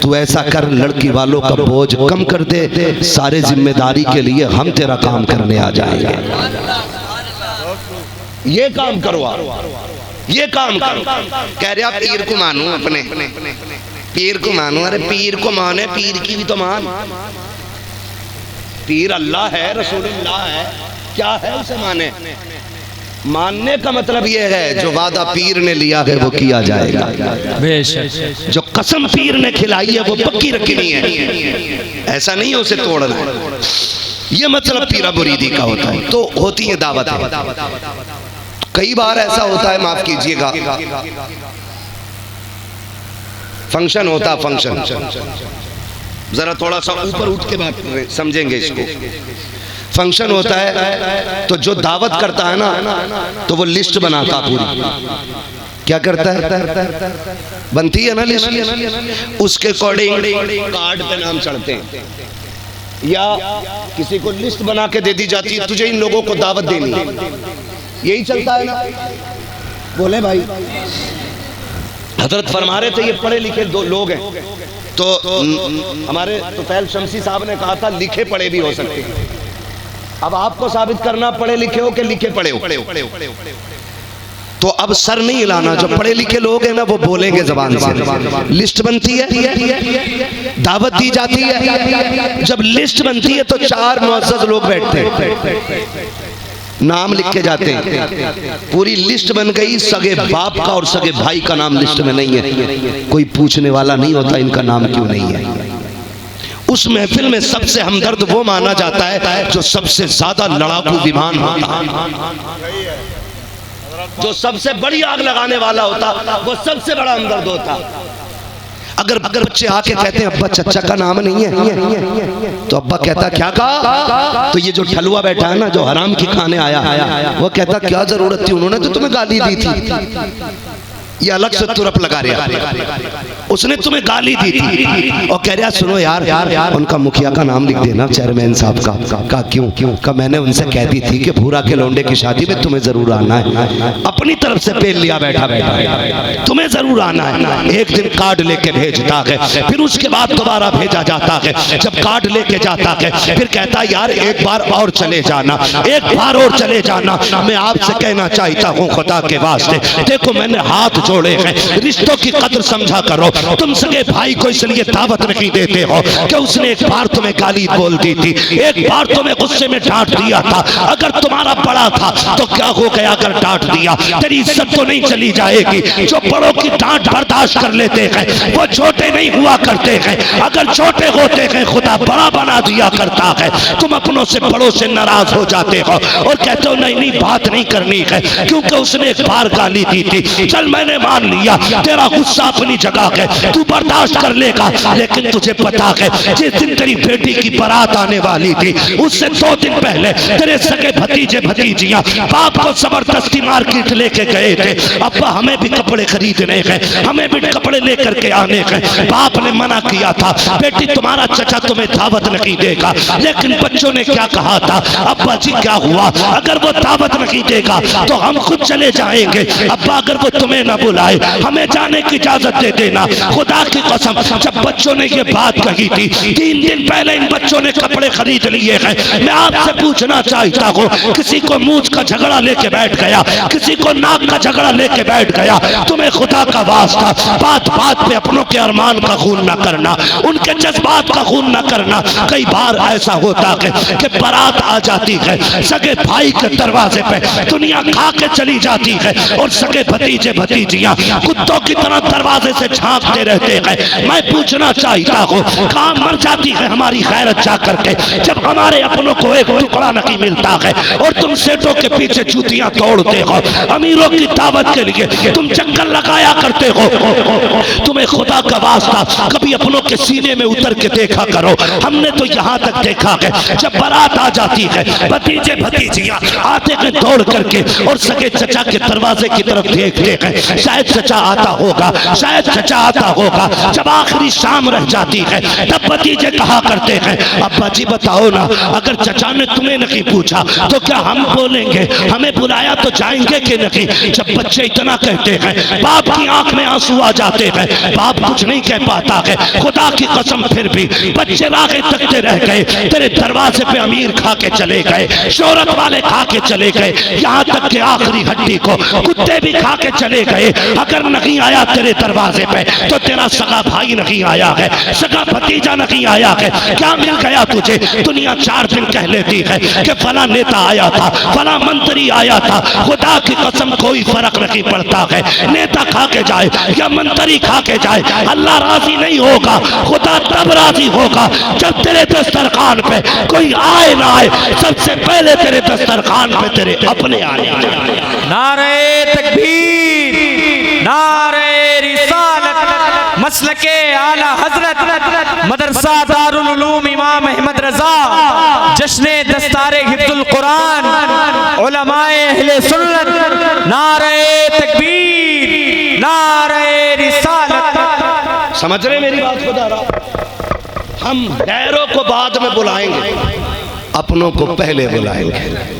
तू ऐसा कर, लड़की वालों का बोझ कम कर दे, सारे जिम्मेदारी के लिए हम तेरा काम करने आ जाएंगे। ये काम करो, ये काम करो। कह रहे आप पीर को मानो, अपने पीर को मानो। अरे पीर को माने, पीर की भी तो मान। पीर अल्लाह है, रसूलुल्लाह है, क्या है उसे माने। मानने का मतलब यह है जो वादा पीर ने लिया है वो किया जाएगा। बेशक जो कसम पीर ने खिलाई है वो पक्की रखनी है, ऐसा नहीं है उसे तोड़ना है। ये मतलब पीरा मुरीदी का होता है। तो होती है दावत है। कई बार ऐसा होता है, माफ कीजिएगा, फंक्शन होता, फंक्शन जरा थोड़ा सा ऊपर उठ के बात समझेंगे इसको। फंक्शन होता है तो जो दावत करता है ना तो वो लिस्ट बनाता पूरी। क्या करता है, बनती है ना लिस्ट, उसके अकॉर्डिंग कार्ड पे नाम चढ़ते हैं या किसी को लिस्ट बना के दे दी जाती है तुझे इन लोगों को दावत देनी है। यही चलता है ना। बोले भाई हजरत फरमा रहे थे ये पढ़े लिखे 2 लोग हैं तो हमारे तुफैल शमसी साहब ने कहा था लिखे पढ़े भी हो सकते हैं। अब आपको साबित करना पढ़े लिखे हो कि लिखे पढ़े हो। तो अब सर नहीं हिलाना। जो पढ़े लिखे लोग हैं ना वो बोलेंगे जबान से। लिस्ट बनती है, दावत दी जाती है। जब लिस्ट बनती है तो 4 मुअज़्ज़ज़ लोग बैठते हैं, नाम लिख के जाते हैं। पूरी लिस्ट बन गई, सगे बाप का और सगे भाई का नाम लिस्ट में नहीं है। कोई पूछने वाला नहीं होता इनका नाम क्यों नहीं है। उस महफिल में सबसे हमदर्द वो माना जाता है जो सबसे ज्यादा लड़ाकू विमान होता है, जो सबसे बड़ी आग लगाने वाला होता, वो सबसे बड़ा हमदर्द होता। अगर बच्चे आके कहते हैं अब्बा चच्चा का नाम नहीं है तो अब्बा कहता क्या कहा। तो ये जो ठलुआ बैठा है ना जो हराम की खाने आया वो कहता क्या जरूरत थी, उन्होंने तो तुम्हें गाली दी थी। ये अलग से तुरप लगा रहा, उसने तुम्हें गाली दी थी और कह रहा सुनो यार उनका मुखिया का नाम लिख देना, चेयरमैन साहब का। क्यों का मैंने उनसे कह दी थी कि भूरा के लौंडे की शादी में तुम्हें जरूर आना है। अपनी तरफ से पेल लिया बैठा तुम्हें जरूर आना है। एक दिन कार्ड लेके भेजता है, फिर उसके बाद दोबारा भेजा जाता है। जब कार्ड लेके जाता है फिर कहता यार एक बार और चले जाना, एक बार और चले जाना। मैं आपसे कहना चाहता हूँ खुदा के वास्ते, देखो मैंने हाथ जोड़े हैं। रिश्तों की कदर समझा करो। तुम सगे भाई को इसलिए दावत नहीं देते हो कि उसने एक बार तुम्हें गाली बोल दी थी, एक बार तुम्हें गुस्से में डांट दिया था। अगर तुम्हारा बड़ा था तो क्या हो गया अगर डांट दिया, तेरी इज्जत तो नहीं चली जाएगी। जो बड़ों की डांट बर्दाश्त कर लेते हैं वो छोटे नहीं हुआ करते हैं। अगर छोटे होते हैं खुदा बड़ा बना दिया करता है। तुम अपनों से बड़ों से नाराज हो जाते हो और कहते हो नहीं नहीं बात नहीं करनी है क्योंकि उसने एक बार गाली दी थी। चल मैंने मान लिया तेरा गुस्सा अपनी जगह है, तू बर्दाश्त कर लेगा, लेकिन तुझे पता है जिस दिन तेरी बेटी की बारात आने वाली थी उससे 2 दिन पहले तेरे सगे भतीजे भतीजियां बाप को जबरदस्ती मार्केट लेके गए थे। अब्बा हमें भी कपड़े खरीदने हैं, हमें भी कपड़े लेकर के आने हैं। बाप ने मना किया था बेटी तुम्हारा चचा तुम्हें दावत नहीं देगा, लेकिन बच्चों ने क्या कहा था अब्बा जी क्या हुआ अगर वो दावत नहीं देगा तो हम खुद चले जाएंगे। अब्बा अगर वो तुम्हें ना बुलाए हमें जाने की इजाजत दे देना। खुदा की कसम जब बच्चों ने ये बात कही थी 3 दिन पहले इन बच्चों ने कपड़े खरीद लिए हैं। मैं आपसे पूछना चाहता हूँ किसी को मूंछ का झगड़ा लेके बैठ गया, किसी को नाक का झगड़ा लेके बैठ गया, तुम्हें खुदा का वास्ता बात बात पे अपनों के अरमान का खून ना करना, उनके जज्बात का खून ना करना। कई बार ऐसा होता है कि बारात आ जाती है सगे भाई के दरवाजे पे दुनिया खा के चली जाती है और सगे भतीजे भतीजियां कुत्तों की तरह दरवाजे से झांकते रहते हैं। मैं पूछना चाहता हूँ कहाँ मर जाती है हमारी गैरत जा करके जब हमारे अपनों को एक टुकड़ा नहीं मिलता है और तुम सेठों के पीछे जूतियां तोड़ते हो, अमीरों की दावत के लिए तुम चक्कर लगाया करते हो। तुम्हें खुदा का वास्ता कभी अपनों के सीने में उतर के देखा करो। हमने तो यहाँ तक देखा है जब बारात आ जाती है भतीजे भतीजियां आते हैं दौड़ करके और सगे चचा के दरवाजे की तरफ देखते हैं शायद चचा आता होगा, शायद चचा आता होगा। जब आखिरी शाम रह जाती है तब भतीजे कहा करते हैं अब्बा जी बताओ ना अगर चचा ने तुम्हें नहीं पूछा तो क्या हम बोलेंगे, हमें बुलाया तो जाएंगे कि नहीं। जब बच्चे इतना कहते हैं बाप की आंख में आंसू आ जाते हैं, बाप कुछ नहीं कह पाता है। खुदा की कसम फिर भी बच्चे राहें तकते रह गए, तेरे दरवाजे पे अमीर खा के चले गए, शोहरत वाले खा के चले गए, यहाँ तक कि आखिरी हड्डी को कुत्ते भी खा के चले गए। अगर नहीं आया तेरे दरवाजे पे तो तेरा सगा भाई नहीं आया है, सगा भतीजा नहीं आया है। क्या मिल गया तुझे? दुनिया 4 दिन कह लेती है कि फला नेता आया था, फला मंत्री आया था। खुदा की कसम कोई फर्क नहीं पड़ता है, नेता खा के जाए या मंत्री खा के जाए, अल्लाह राजी नहीं होगा। खुदा तब राजी होगा जब तेरे दस्तरखान पे कोई आए ना आए, सबसे पहले तेरे दस्तरखान पे तेरे अपने आने। नारे तकबीर, नारे रिसालत, मसलके आला हजरत मदरसा दारुल उलूम इमाम अहमद रजा, जश्ने दस्तारे हिफ्जुल कुरान, उलमाए अहले सुन्नत, नारे तकबीर, नारे रिसालत। समझ रहे मेरी बात खुदा रहा? हम गैरों को बाद में बुलाएंगे, अपनों को पहले बुलाएंगे।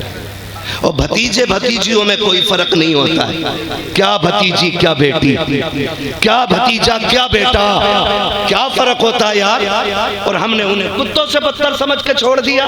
और भतीजे भतीजियों में कोई फर्क नहीं होता है, क्या भतीजी क्या बेटी, क्या भतीजा क्या बेटा, क्या फर्क होता है यार। और हमने उन्हें कुत्तों से बदतर समझ के छोड़ दिया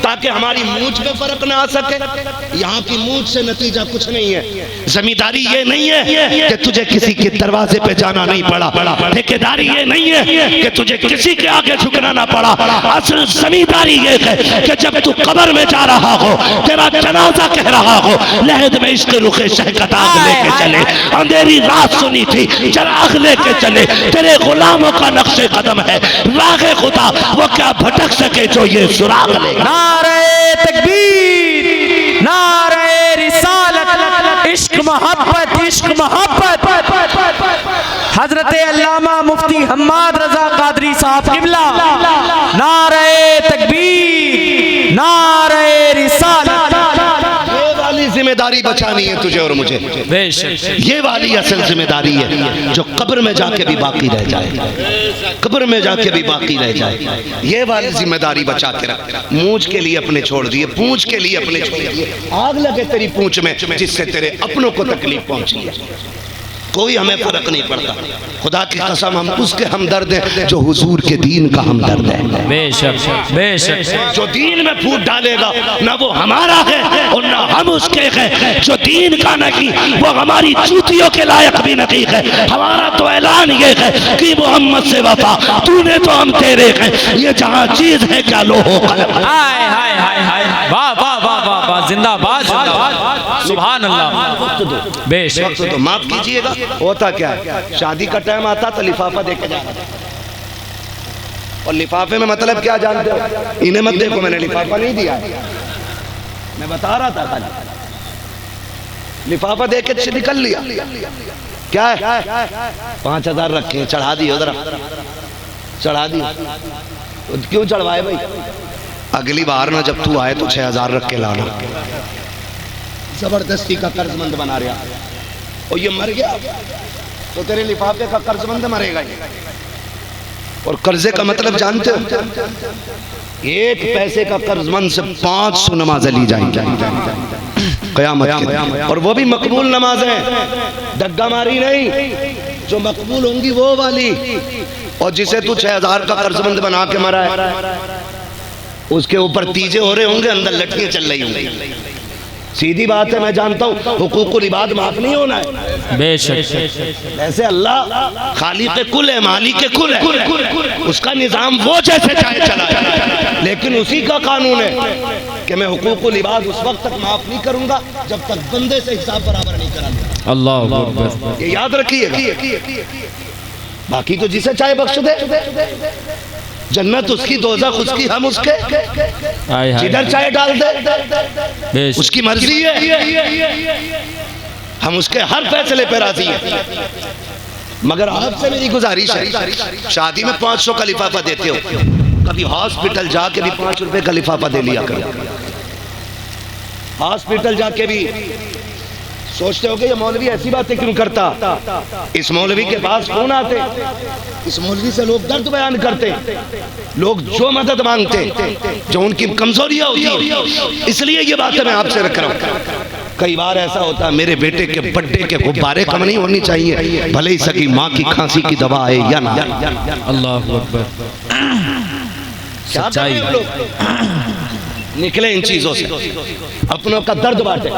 ताकि हमारी मूंछ पे फर्क ना आ सके। यहाँ की मूंछ से नतीजा कुछ नहीं है। जमींदारी ये नहीं है कि तुझे किसी के दरवाजे पे जाना नहीं पड़ा, ठेकेदारी ये नहीं है कि तुझे किसी के आगे झुकना ना पड़ा। असल जमींदारी ये है कि जब तू कब्र में जा रहा हो, तेरा जनाजा कह रहा हो, लहद में इसके रुखे शहकदाग लेके चले, अंधेरी रात सुनी थी चराग लेके चले, तेरे गुलामों का नक्शे कदम है रागे खुदा, वो क्या भटक सके जो ये सुराग ले। नारे तकबीर, नारे रिसालत, इश्क मोहब्बत, इश्क मोहब्बत। हजरत अल्लामा मुफ्ती हम्माद रजा कादरी साहब किबला, नारे तकबीर, नारे रिसालत। जिम्मेदारी बचानी है तुझे और मुझे, ये वाली असल जिम्मेदारी है जो कब्र में जाके भी बाकी रह जाए, कब्र में जाके भी बाकी रह जाए। ये वाली जिम्मेदारी बचा के रख। मूंछ के लिए अपने छोड़ दिए, पूंछ के लिए अपने छोड़ दिए, आग लगे तेरी पूंछ में जिससे तेरे अपनों को तकलीफ पहुंची है। कोई हमें फर्क नहीं पड़ता। खुदा की कसम हम उसके हमदर्द हैं जो हुजूर के दीन का हमदर्द है। बेशक बेशक। जो दीन में फूट डालेगा ना वो हमारा है और ना हम उसके हैं। जो दीन का नहीं वो हमारी जूतियों के लायक भी नहीं है। हमारा तो ऐलान ये है कि मोहम्मद से वफा, तूने तो हम तेरे हैं। ये जहाँ चीज है क्या लो हो कलम। हाय हाय हाय हाय, वाह वाह वाह वाह वाह, जिंदाबाद जिंदाबाद, सुभान अल्लाह। बेशक। तो माफ कीजिएगा, होता क्या है, शादी का टाइम आता तो लिफाफा देके जाना था। और लिफाफे में मतलब क्या जानते हो? इन्हें मत देखो, मैंने लिफाफा नहीं दिया, मैं बता रहा था कल। लिफाफा देके से निकल लिया। क्या है? 5000 रखे, चढ़ा दिए उधर, चढ़ा दिए। क्यों चढ़वाए भाई? अगली बार ना जब तू आए तो 6000 रख के लाना। जबरदस्ती का कर्जमंद बना रहा, और ये मर गया तो तेरे लिफाफे का कर्जमंद मरेगा। और कर्जे का मतलब जानते हो? 1 पैसे का कर्जमंद से 500 नमाजें ली जाएंगी क़यामत के। और वो भी मकबूल नमाजें, डग्गा मारी नहीं, जो मकबूल होंगी वो वाली। और जिसे तू 6000 का कर्जमंद बना के मरा है, उसके ऊपर तीजे हो रहे होंगे, अंदर लटकियां चल रही होंगी। सीधी बात है, मैं जानता हूँ हुकूकुल इबाद माफ नहीं होना है। बेशक। ऐसे अल्लाह खालिक़े कुल है, मालिक कुल है, उसका निजाम वो जैसे चाहे चलाए। लेकिन उसी का कानून है कि मैं हुकूकुल इबाद उस वक्त तक माफ नहीं करूंगा जब तक बंदे से हिसाब बराबर नहीं करा दूंगा। अल्लाह अकबर, ये याद रखिए। बाकी तो जिसे चाहे बख्श दे, जन्नत उसकी, दोज़ख उसकी, हम उसके, जिधर चाहे डाल दे, उसकी मर्जी है। हम उसके हर फैसले पे राजी हैं। मगर आपसे मेरी गुजारिश है, शादी में 500 का लिफाफा देते हो, कभी हॉस्पिटल जाके भी 5 रुपए का लिफाफा दे लिया करो। हॉस्पिटल जाके भी सोचते हो कि ये मौलवी ऐसी बातें क्यों करता। इस मौलवी के पास फोन आते, इस मौलवी से लोग दर्द बयान करते, लोग जो मदद मांगते, जो उनकी कमजोरियां होती, इसलिए ये बातें मैं आपसे रख रहा हूँ। कई बार ऐसा होता है, मेरे बेटे के बर्थडे के गुब्बारे कम नहीं होनी चाहिए, भले ही सकी माँ की खांसी की दवा आए या ना। अल्लाह अकबर, सच्चाई। निकले इन चीजों से, अपनों का दर्द बांटे।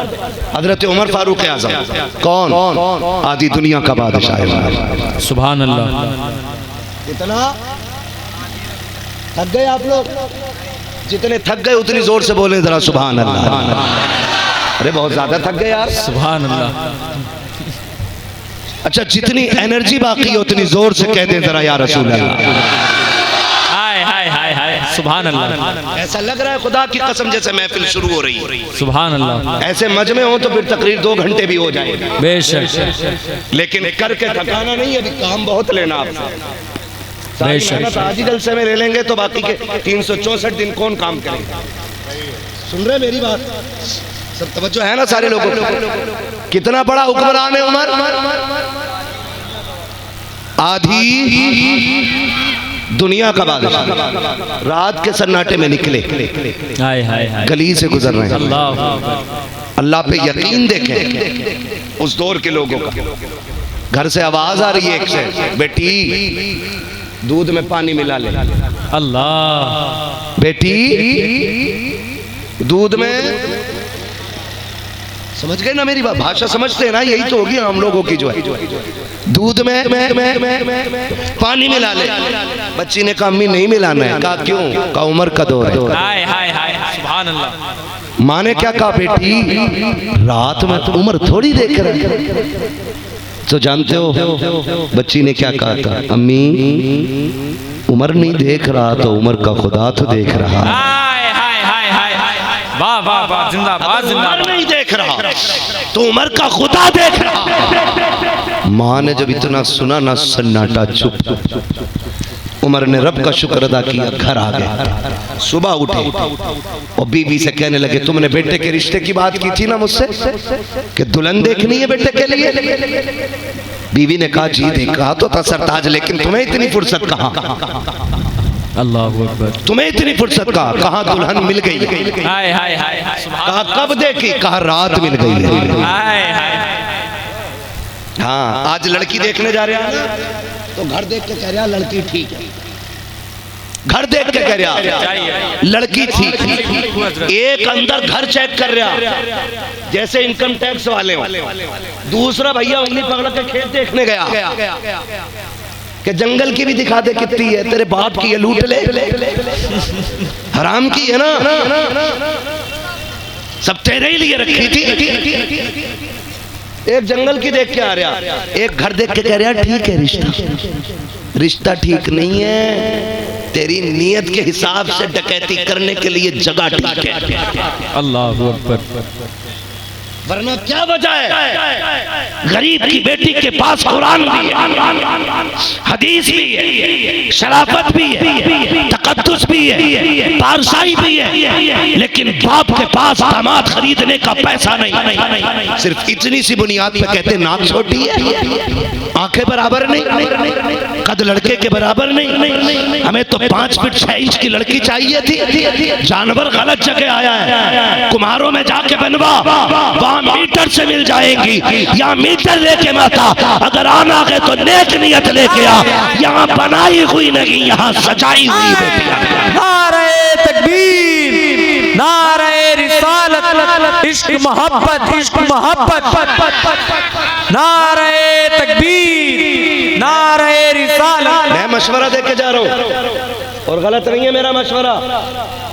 हजरत उमर फारूक आज़म, कौन? आधी दुनिया का बादशाह है। सुभान अल्लाह। इतना थक गए आप लोग? जितने थक गए उतनी जोर से बोले जरा सुभान अल्लाह। अरे बहुत ज्यादा थक गए यार। सुभान अल्लाह। अच्छा, जितनी एनर्जी बाकी है उतनी जोर से कह दे जरा या रसूल अल्लाह। हाय हाय हाय, सुभान अल्लाह। ऐसा लग रहा है खुदा की कसम जैसे महफिल शुरू हो रही है। सुभान अल्लाह। ऐसे मजमे हो तो फिर तकरीर 2 घंटे भी हो जाए। बेशक। लेकिन करके थकाना नहीं, अभी काम बहुत लेना आपसे। बेशक। आज ही जलसे में ले लेंगे तो बाकी के 364 दिन कौन काम करेंगे? सुन रहे मेरी बात? सब तवज्जो है ना सारे लोगों को? कितना बड़ा हुक्मरान है उमर। आधी दुनिया का बादशाह, रात के सन्नाटे में निकले, हाय हाय हाय, गली से गुजर रहे हैं। अल्लाह पे यकीन देखें उस दौर के लोगों का। घर से आवाज आ रही है एक से, बेटी दूध में पानी मिला ले। अल्लाह। बेटी दूध में, समझ गए ना मेरी बात? भाषा समझते हैं ना? यही तो होगी हम लोगों की, जो है दूध में पानी मिला ले। बच्ची ने कहा अम्मी नहीं मिलाना है। कहा क्यों? कहा उमर का दौर है। हाय हाय हाय, सुभान अल्लाह। माँ ने क्या कहा? बेटी रात में तो उमर थोड़ी देख रहे। तो जानते हो बच्ची ने क्या कहा था? अम्मी उमर नहीं देख रहा तो उमर का खुदा तो देख रहा। वाह वाह वाह, जिंदाबाद जिंदाबाद। नहीं देख रहा तो उमर का खुदा देख रहा। माँ ने जब इतना सुना ना, सन्नाटा चुप। उमर ने रब का शुक्र अदा किया, घर आ गए। सुबह उठे और बीवी से कहने लगे, तुमने बेटे के रिश्ते की बात की थी ना मुझसे कि दुल्हन देखनी है बेटे के लिए? बीवी ने कहा जी देखा तो था सरताज, लेकिन तुम्हें इतनी फुर्सत कहाँ? अल्लाह अकबर। तुम्हें इतनी फुर्सत कहाँ दुल्हन मिल गई? हाय हाय हाय, कहा कब देखी? कहा रात मिल गई। हाय हाय। हाँ, आज लड़की देखने जा रहे हैं तो घर देख के कह रहा लड़की ठीक है, घर देख के कह रहा लड़की ठीक है। एक अंदर घर चेक कर रहा जैसे इनकम टैक्स वाले हो, दूसरा भैया उंगली पकड़ के खेत देखने गया कि जंगल की भी दिखा दे कितनी है, तेरे बाप की है लूट ले, हराम की है ना, सब तेरे ही लिए रखी थी। एक जंगल की देख के आ रहा, एक घर देख के कह रहा ठीक है, रिश्ता ठीक नहीं है, तेरी नीयत के हिसाब से डकैती करने के लिए जगह ठीक है। अल्लाह अकबर। वरना क्या वजह है? गरीब की बेटी के पास कुरान भी है, हदीस भी है, शराफत भी है, तकद्दुस भी है, पारसाई भी है, लेकिन बाप के पास दामाद खरीदने का पैसा नहीं। सिर्फ इतनी सी बुनियाद पे कहते नाक छोटी है, आंखें बराबर नहीं, कद लड़के के बराबर नहीं, हमें तो 5 फीट 6 इंच की लड़की चाहिए थी। जानवर गलत जगह आया है, कुम्हारों में जाके बनवा, मीटर से मिल जाएंगी, या मीटर लेके माता अगर आना है तो नेक नियत लेके आ, यहाँ बनाई हुई नहीं, यहाँ सजाई हुई बेटियां। नारे तकबीर, नारे रिसालत, इश्क मोहब्बत, इश्क मोहब्बत, नारे तकबीर, नारे रिसालत। मैं मशवरा दे के जा रहा हूँ और गलत नहीं है मेरा मशवरा,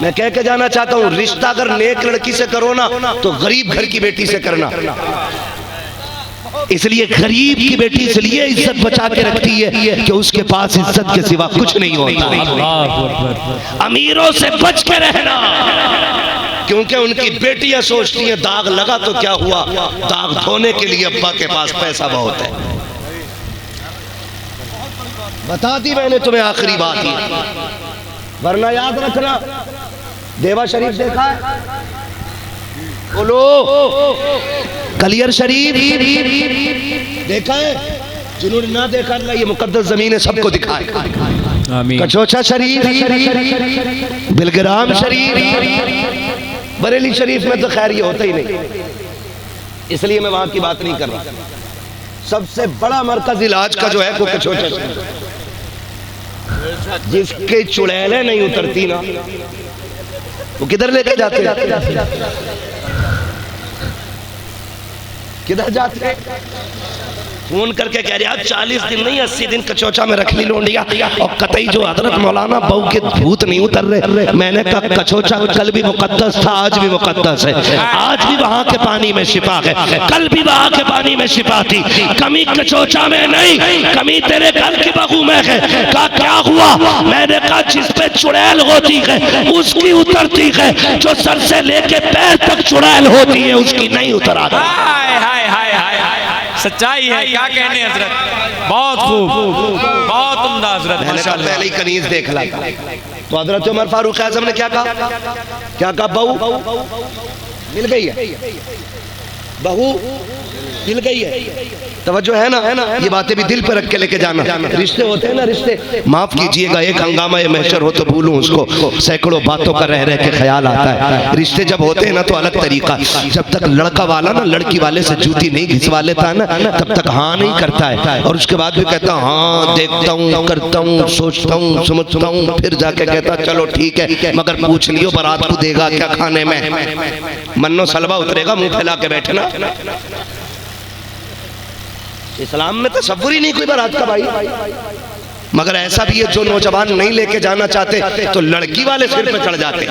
मैं कह के जाना चाहता हूँ, रिश्ता अगर नेक लड़की से करो ना तो गरीब घर की बेटी से करना। इसलिए गरीब की बेटी इसलिए इज्जत बचा के रखती है कि उसके पास इज्जत के सिवा कुछ नहीं होता। अमीरों से बच के रहना, क्योंकि उनकी बेटियां सोचती हैं दाग लगा तो क्या हुआ, दाग धोने के लिए अब्बा के पास पैसा बहुत है। बता दी मैंने तुम्हें आखिरी बात ही, वरना याद रखना। देवा शरीफ देखा है? बोलो। कलियर शरीफ देखा है? जिन्होंने ना देखा ना, ये मुकद्दस जमीन है, सबको दिखाए। कचौचा शरीफ, बिलग्राम शरीफ, बरेली शरीफ में तो खैर ये होता ही नहीं, इसलिए मैं वहां की बात नहीं कर रहा। सबसे बड़ा मरकज इलाज का जो है वो कचौचा शरीफ, जिसके चुड़ैलें नहीं उतरती ना, वो किधर लेके जाते किधर जाते? फोन करके कह रहे 40 दिन नहीं 80 दिन कचौचा में रख ली लोंडिया, और कतई जो हजरत मौलाना बहू के भूत नहीं उतर रहे। मैंने कहा कचौचा कल भी मुकद्दस था, आज भी मुकद्दस है, आज भी वहां के पानी में शिफा है, कल भी वहां के पानी में शिफा थी। कमी कचौचा में नहीं, कमी तेरे घर की बहू में है। कहा क्या हुआ? मैंने कहा जिस पे चुड़ैल होती है उसकी उतरती है, जो सर से लेके पैर तक चुड़ैल होती है उसकी नहीं उतर आती। सच्चाई है, क्या कहने हजरत, बहुत खूब, बहुत उम्दा हजरत। मैंने कहा पहले ही कनीज देख ला, तो हजरत उमर फारूक आजम ने क्या कहा? क्या कहा? बहू मिल गई है, बहू मिल गई है। तवज्जो है ना? ये बातें भी दिल पे रख के लेके जाना। रिश्ते होते हैं ना, रिश्ते, माफ कीजिएगा एक हंगामा महशर हो तो भूलूं उसको, सैकड़ों बातों का रह के ख्याल आता है। रिश्ते जब होते हैं ना तो अलग तरीका, जब तक लड़का वाला ना लड़की वाले से जूती नहीं घिसवा लेता ना, तब तक हाँ नहीं करता है, और उसके बाद भी कहता हाँ देखता हूँ, करता हूँ, सोचता हूँ, समझता हूँ, फिर जाके कहता चलो ठीक है, मगर पूछ लियो बारात को देगा क्या खाने में, मन्नो सलवा उतरेगा, मुंह फैला के बैठना। इस्लाम में तसव्वुर ही नहीं कोई बारात का भाई। मगर ऐसा भी है जो नौजवान नहीं लेके जाना चाहते तो लड़की वाले सिर पे चढ़ जाते।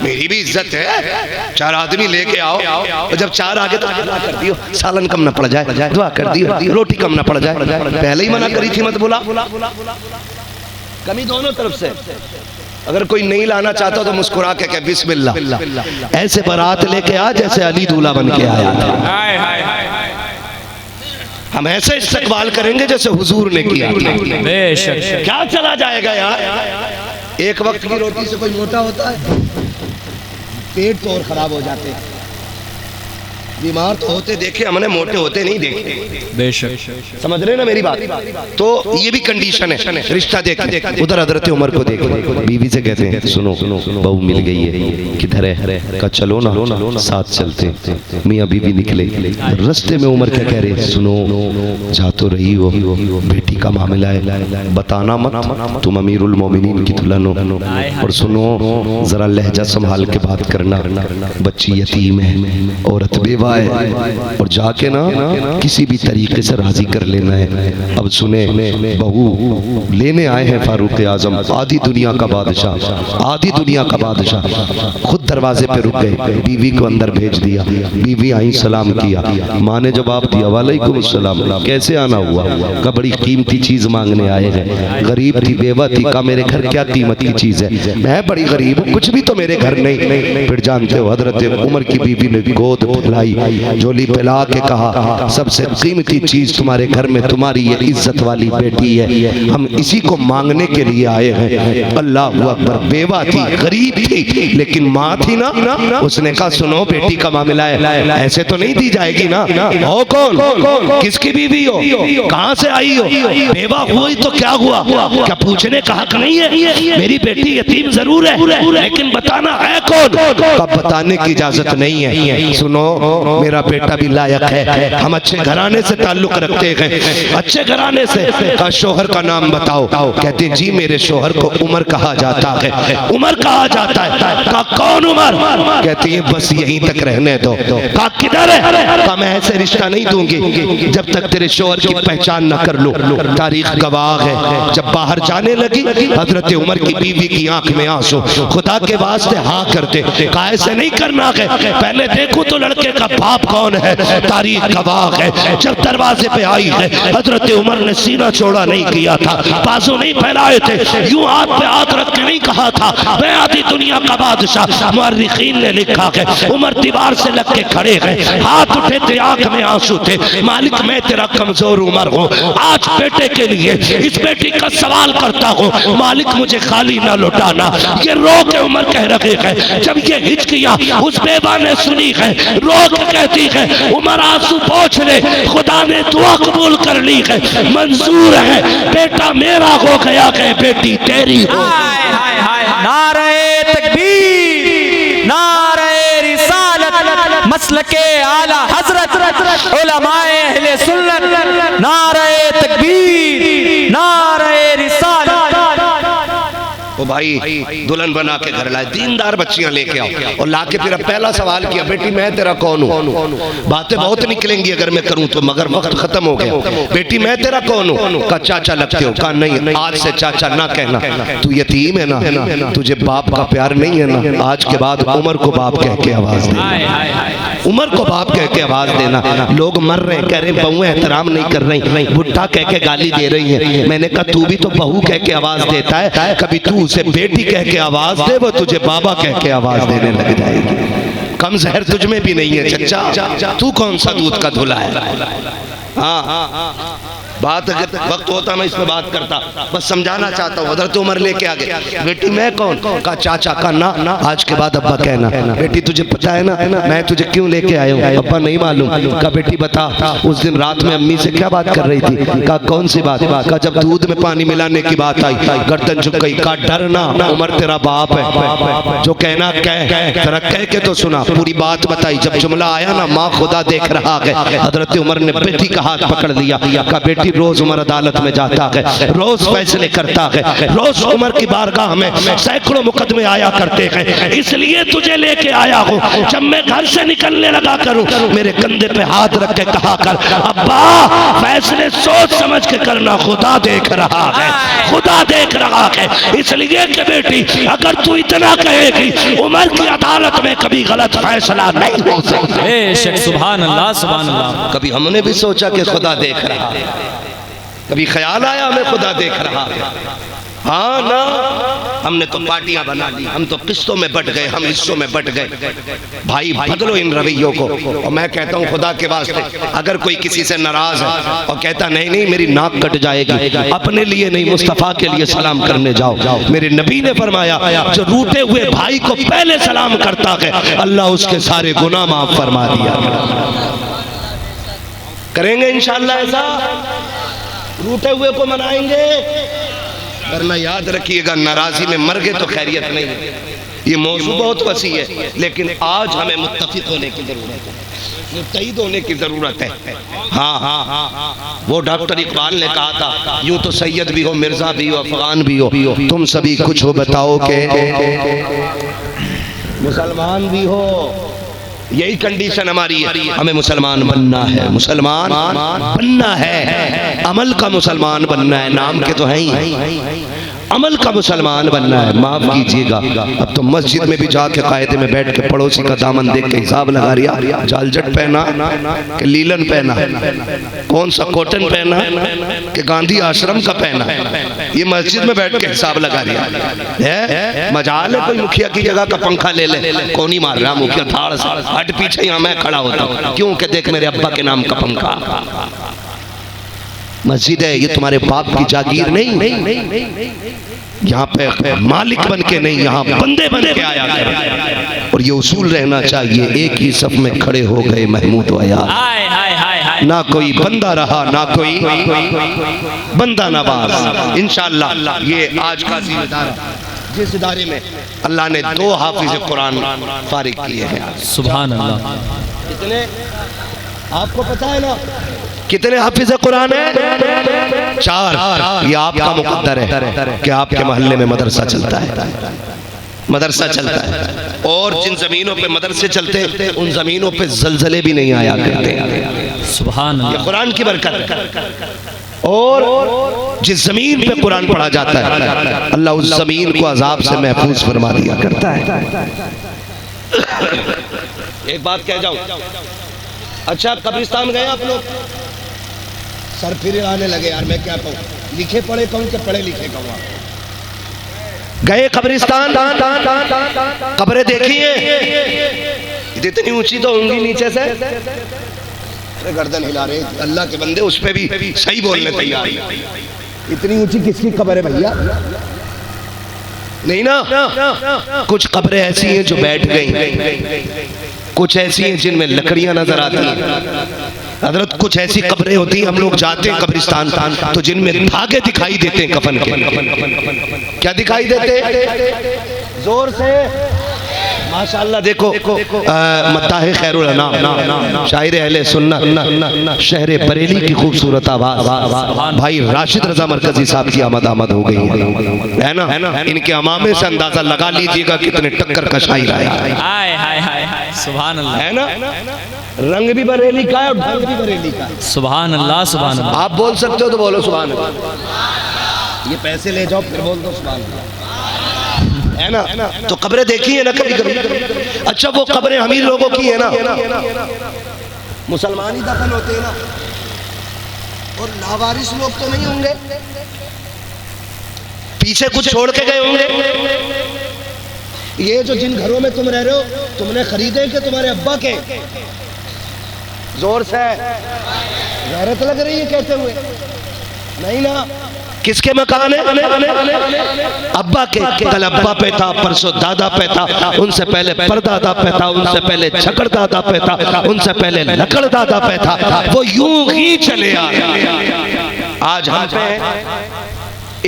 मेरी भी इज्जत है, 4 आदमी लेके आओ, और जब 4 आगे तो दुआ कर दियो सालन कम ना पड़ जाए, दुआ कर दियो रोटी कम ना पड़ जाए। पहले ही मना करी थी मत बोला, कमी दोनों तरफ से। अगर कोई नहीं लाना चाहता तो मुस्कुरा के कह बिस्मिल्लाह, ऐसे बारात लेके आ जैसे अली दूल्हा बन के आया था। हम ऐसे इस्तकबाल करेंगे जैसे हुजूर ने किया। बेशक। क्या चला जाएगा यार? एक वक्त की रोटी से कोई मोटा होता है? पेट तो और खराब हो जाते हैं। बीमार तो होते देखे हमने, मोटे होते नहीं देखे। बेशक। समझ रहे ना मेरी बात? तो ये भी कंडीशन है। रिश्ता देख उधर हजरत उमर को देख, बीवी से कहते हैं सुनो बहू मिल गई है, किधर है? का चलो ना साथ चलते। मियाँ बीवी निकले, रास्ते में उमर क्या कह रहे, सुनो जा तो रही हो, बेटी का मामला है, बताना मत, तुम अमीरुल मोमिनीन की दुल्हन हो, और सुनो जरा लहजा संभाल के बात करना, बच्ची यतीम है, औरत बेवा है, और जाके ना किसी भी तरीके से राजी कर लेना है। अब सुने, बहू लेने आए हैं फारूक आजम, आधी दुनिया का बादशाह, आधी दुनिया का बादशाह, खुद दरवाजे पे रुक गए, बीवी को अंदर भेज दिया। बीवी आई, सलाम किया, माँ ने जवाब दिया वालेकुम सलाम, कैसे आना हुआ? का बड़ी कीमती चीज मांगने आए हैं, गरीब थी, बेवा थी, का मेरे घर क्या कीमत की चीज है, मैं बड़ी गरीब हूँ, कुछ भी तो मेरे घर नहीं। फिर जानते हो हजरत उमर की बीवी ने गोद फैलाई, झोली फैला के कहा सबसे कीमती चीज तुम्हारे घर में तुम्हारी ये इज्जत वाली बेटी है, हम इसी को मांगने के लिए आए हैं। अल्लाह अकबर। बेवा थी, गरीब थी, लेकिन माँ थी ना, उसने कहा सुनो बेटी का मामला है, ऐसे तो नहीं दी जाएगी ना। हो कौन? किसकी बीवी हो? कहाँ से आई हो? बेवा हुई तो क्या हुआ? क्या पूछने का हक नहीं है? मेरी बेटी यतीम जरूर है, लेकिन बताना है कौन? कब बताने की इजाजत नहीं है। सुनो मेरा बेटा भी लायक है, हम अच्छे घराने से ताल्लुक रखते हैं, अच्छे घराने से। का शोहर का नाम बताओ? कहते जी मेरे शोहर को उमर कहा जाता है। उमर कहा जाता है? का कौन उमर? कहती है बस यहीं तक रहने दो। का किधर है? का मैं ऐसे रिश्ता नहीं दूंगी जब तक तेरे शोहर की पहचान न कर लो। तारीख गवाह है, जब बाहर जाने लगी हजरत उमर की बीवी की आंख में आंसू, खुदा के वास्ते हाँ करते, का ऐसे नहीं करना है, पहले देखो तो लड़के का बाप कौन है। तारीख गवाह है, जब दरवाजे पे आई है हजरत उमर ने सीना चौड़ा नहीं किया था, बाजू नहीं फैलाए थे, यूं हाथ पे हाथ रख के नहीं कहा था मैं आधी दुनिया का बादशाह। मुअर्रिखीन ने लिखा है उमर दीवार से लग के खड़े हैं, हाथ उठे थे, आंख में आंसू थे, मालिक मैं तेरा कमजोर उमर हूँ, आज बेटे के लिए इस बेटी का सवाल करता हूँ, मालिक मुझे खाली ना लौटाना। ये रो के उमर कह रहे हैं, जब ये हिचकियां उस बेवा ने सुनी है, रो के कहती है उमर आंसू पोंछ ले, खुदा ने दुआ कबूल कर ली है, मंजूर है, बेटा मेरा हो गया है, बेटी तेरी हो। नारे तकबीर, नारे रिसालत, मसलके आला हजरत, उलमाए अहले सुन्नत, नारे तकबीर, नारे रिसालत। ओ भाई दुल्हन बना के घर लाए, दीनदार बच्चियां लेके आओ, और लाके फिर पहला सवाल किया बेटी मैं तेरा कौन हूँ? बातें बहुत निकलेंगी अगर मैं करूँ तो, मगर वक्त खत्म हो गया। बेटी मैं तेरा कौन हूँ? का चाचा लगते हो? का नहीं, आज से चाचा ना कहना, तू यतीम है ना, तुझे बाप का प्यार नहीं है ना, आज के बाद उमर को बाप कह के आवाज देना, उमर को बाप कह के आवाज देना। लोग मर रहे, कह रहे बहुएं एहतराम नहीं कर रही, बुढ़ा कह के गाली दे रही है। मैंने कहा तू भी तो बहू कह के आवाज देता है, कभी तू उसे बेटी कह के आवाज दे, वो तुझे बाबा कह के आवाज देने लग जाएगी। कम जहर तुझ में भी नहीं है चच्चा, तू कौन सा दूध का धुला है? हाँ बात अगर वक्त होता मैं इस पे बात करता, बस समझाना चाहता हूँ। हजरत उमर लेके आ गए, बेटी मैं कौन? का चाचा का ना, आज के बाद अब्बा कहना। बेटी तुझे पता है ना मैं तुझे क्यों लेके आया हूँ? अब्बा नहीं मालूम। का बेटी बता उस दिन रात में अम्मी से क्या बात कर रही थी? का कौन सी बात? का जब दूध में पानी मिलाने की बात आई, गर्दन झुक गई। का डरना, उमर तेरा बाप है, जो कहना कह के तो सुना, पूरी बात बताई। जब जुमला आया ना माँ खुदा देख रहा है, हजरत उमर ने बेटी का हाथ पकड़ लिया। का बेटी रोज उमर अदालत में जाता है, रोज फैसले करता है, रोज उमर की बारगाह में सैकड़ों मुकदमे आया करते हैं, इसलिए तुझे लेके आया हूँ। जब मैं घर से निकलने लगा करूँ मेरे कंधे पे हाथ रख के कहा कर अब्बा फैसले सोच समझ के करना, खुदा देख रहा है, खुदा देख रहा है। इसलिए कि बेटी अगर तू इतना कहेगी उमर की अदालत में कभी गलत फैसला नहीं हो सकता। बेशक सुभान अल्लाह, सुभान अल्लाह। कभी हमने भी सोचा कि खुदा देख रहा है, कभी ख्याल आया हमें खुदा देख रहा है? हाँ ना, हमने तो पार्टियां बना ली, हम तो किस्तों में बट गए, हम हिस्सों में बट गए। भाई बदलो इन रवैयों को। और मैं कहता हूँ खुदा के वास्ते, अगर कोई किसी से नाराज है और कहता नहीं नहीं मेरी नाक कट जाएगी, अपने लिए नहीं मुस्तफ़ा के लिए सलाम करने जाओ। मेरे नबी ने फरमाया जो रूठे हुए भाई को पहले सलाम करता है अल्लाह उसके सारे गुनाह माफ फरमा दिया। करेंगे इंशाअल्लाह ऐसा, रूठे हुए को मनाएंगे। वरना याद रखिएगा नाराजी में मर गए तो खैरियत नहीं है। ये मौजू बहुत वसी है, लेकिन आज हमें मुत्तफिक होने की जरूरत है, मुत्तहिद होने की जरूरत है। हाँ, वो डॉक्टर इकबाल ने कहा था यूं तो सैयद भी हो, मिर्जा भी हो, अफगान भी हो, तुम सभी कुछ हो बताओ के मुसलमान भी हो। यही कंडीशन हमारी है, हमें मुसलमान बनना है, मुसलमान बनना है, अमल का मुसलमान बनना है, नाम के तो है ही, अमल का मुसलमान बनना है। माफ कीजिएगा, अब तो मस्जिद में भी जाके कायदे में बैठ के पड़ोसी का दामन देख के हिसाब लगा रिया, जालजट पहना कि लीलन पहना, कौन सा कॉटन पहना कि गांधी आश्रम का पहना, ये मस्जिद में बैठ के हिसाब लगा रिया है। मजाल है कोई मुखिया की जगह का पंखा ले ले, कौन ही मार रहा मुखिया, थाड़ हट पीछे यहाँ मैं खड़ा होता हूँ, क्यों के देख मेरे अब्बा के नाम का पंखा। मस्जिद है, ये तुम्हारे बाप की जागीर नहीं, यहाँ पे मालिक बन के नहीं, यहाँ बंदे बन के आया कर। और ये उसूल रहना चाहिए, एक ही सफ में खड़े हो गए महमूद व यार, ना कोई बंदा रहा ना कोई बंदा नवाज। इंशाअल्लाह ये आज का जिम्मेदार, जिस इदारे में अल्लाह ने 2 हाफिज कुरान फारिग किए हैं, सुभान अल्लाह। कितने आपको पता है ना कितने हाफिज कुरान है? 4। ये आपका मुकद्दर है कि आपके मोहल्ले में मदरसा चलता है, मदरसा चलता है। और जिन जमीनों पे मदरसे चलते हैं उन जमीनों पे जलजले भी नहीं आया करते, सुभान अल्लाह, कुरान की बरकत। और जिस जमीन पे कुरान पढ़ा जाता है अल्लाह उस जमीन को अजाब से महफूज फरमा दिया करता है। एक बात कह जाऊं, अच्छा कब्रिस्तान गए आप लोग? सर फिर आने लगे यार, मैं क्या कहूँ, लिखे पढ़े कहूँ कि पढ़े लिखे कहूँ? गए कब्रिस्तान, कब्रें देखिए, इतनी ऊंची तो होंगी नीचे से, अरे गर्दन हिला रहे अल्लाह के बंदे, उस पे भी सही बोलने तैयार। इतनी ऊंची किसकी कब्र है भैया? नहीं ना, कुछ कब्रें ऐसी हैं जो बैठ गई, कुछ ऐसी हैं जिनमें लकड़ियां नजर आती हैं। हजरत कुछ ऐसी कब्रें होती हैं, हम लोग जाते हैं कब्रिस्तान तो जिनमें धागे दिखाई देते हैं कफन के। क्या दिखाई देते? जोर से माशाअल्लाह। देखो मत्ताह खैरुल अनाम शायर अहले सुन्नत शहर बरेली की खूबसूरत आवाज भाई राशिद रजा मरकजी साहब की आमद हो गई है ना। इनके अमामे से अंदाजा लगा लीजिएगा कितने टक्कर का शायर आया, सुभान अल्लाह, है ना। रंग भी बरेली का है और ढंग भी बरेली का, सुभान अल्लाह, सुभान अल्लाह। आप बोल सकते हो तो बोलो सुभान अल्लाह, ये पैसे ले जाओ फिर बोल दो सुभान अल्लाह, है ना। तो कब्रें देखी है ना कभी कभी? अच्छा वो कब्रें अमीर लोगों की है ना, मुसलमान ही दफन होते हैं ना, और लावारिस लोग तो नहीं होंगे, पीछे कुछ छोड़ के गए होंगे। ये जो जिन घरों में तुम रह रहे हो तुमने खरीदे कि तुम्हारे अब्बा के? जोर से गैरत लग रही है कहते हुए, नहीं ना। किसके मकान है? अब्बा के। कल अब्बा पे था, परसों दादा पे था, उनसे पहले परदादा पे था, उनसे पहले छकड़ दादा पे था, उनसे पहले लकड़ दादा पे था, वो यूं ही चले आए। आज हम पे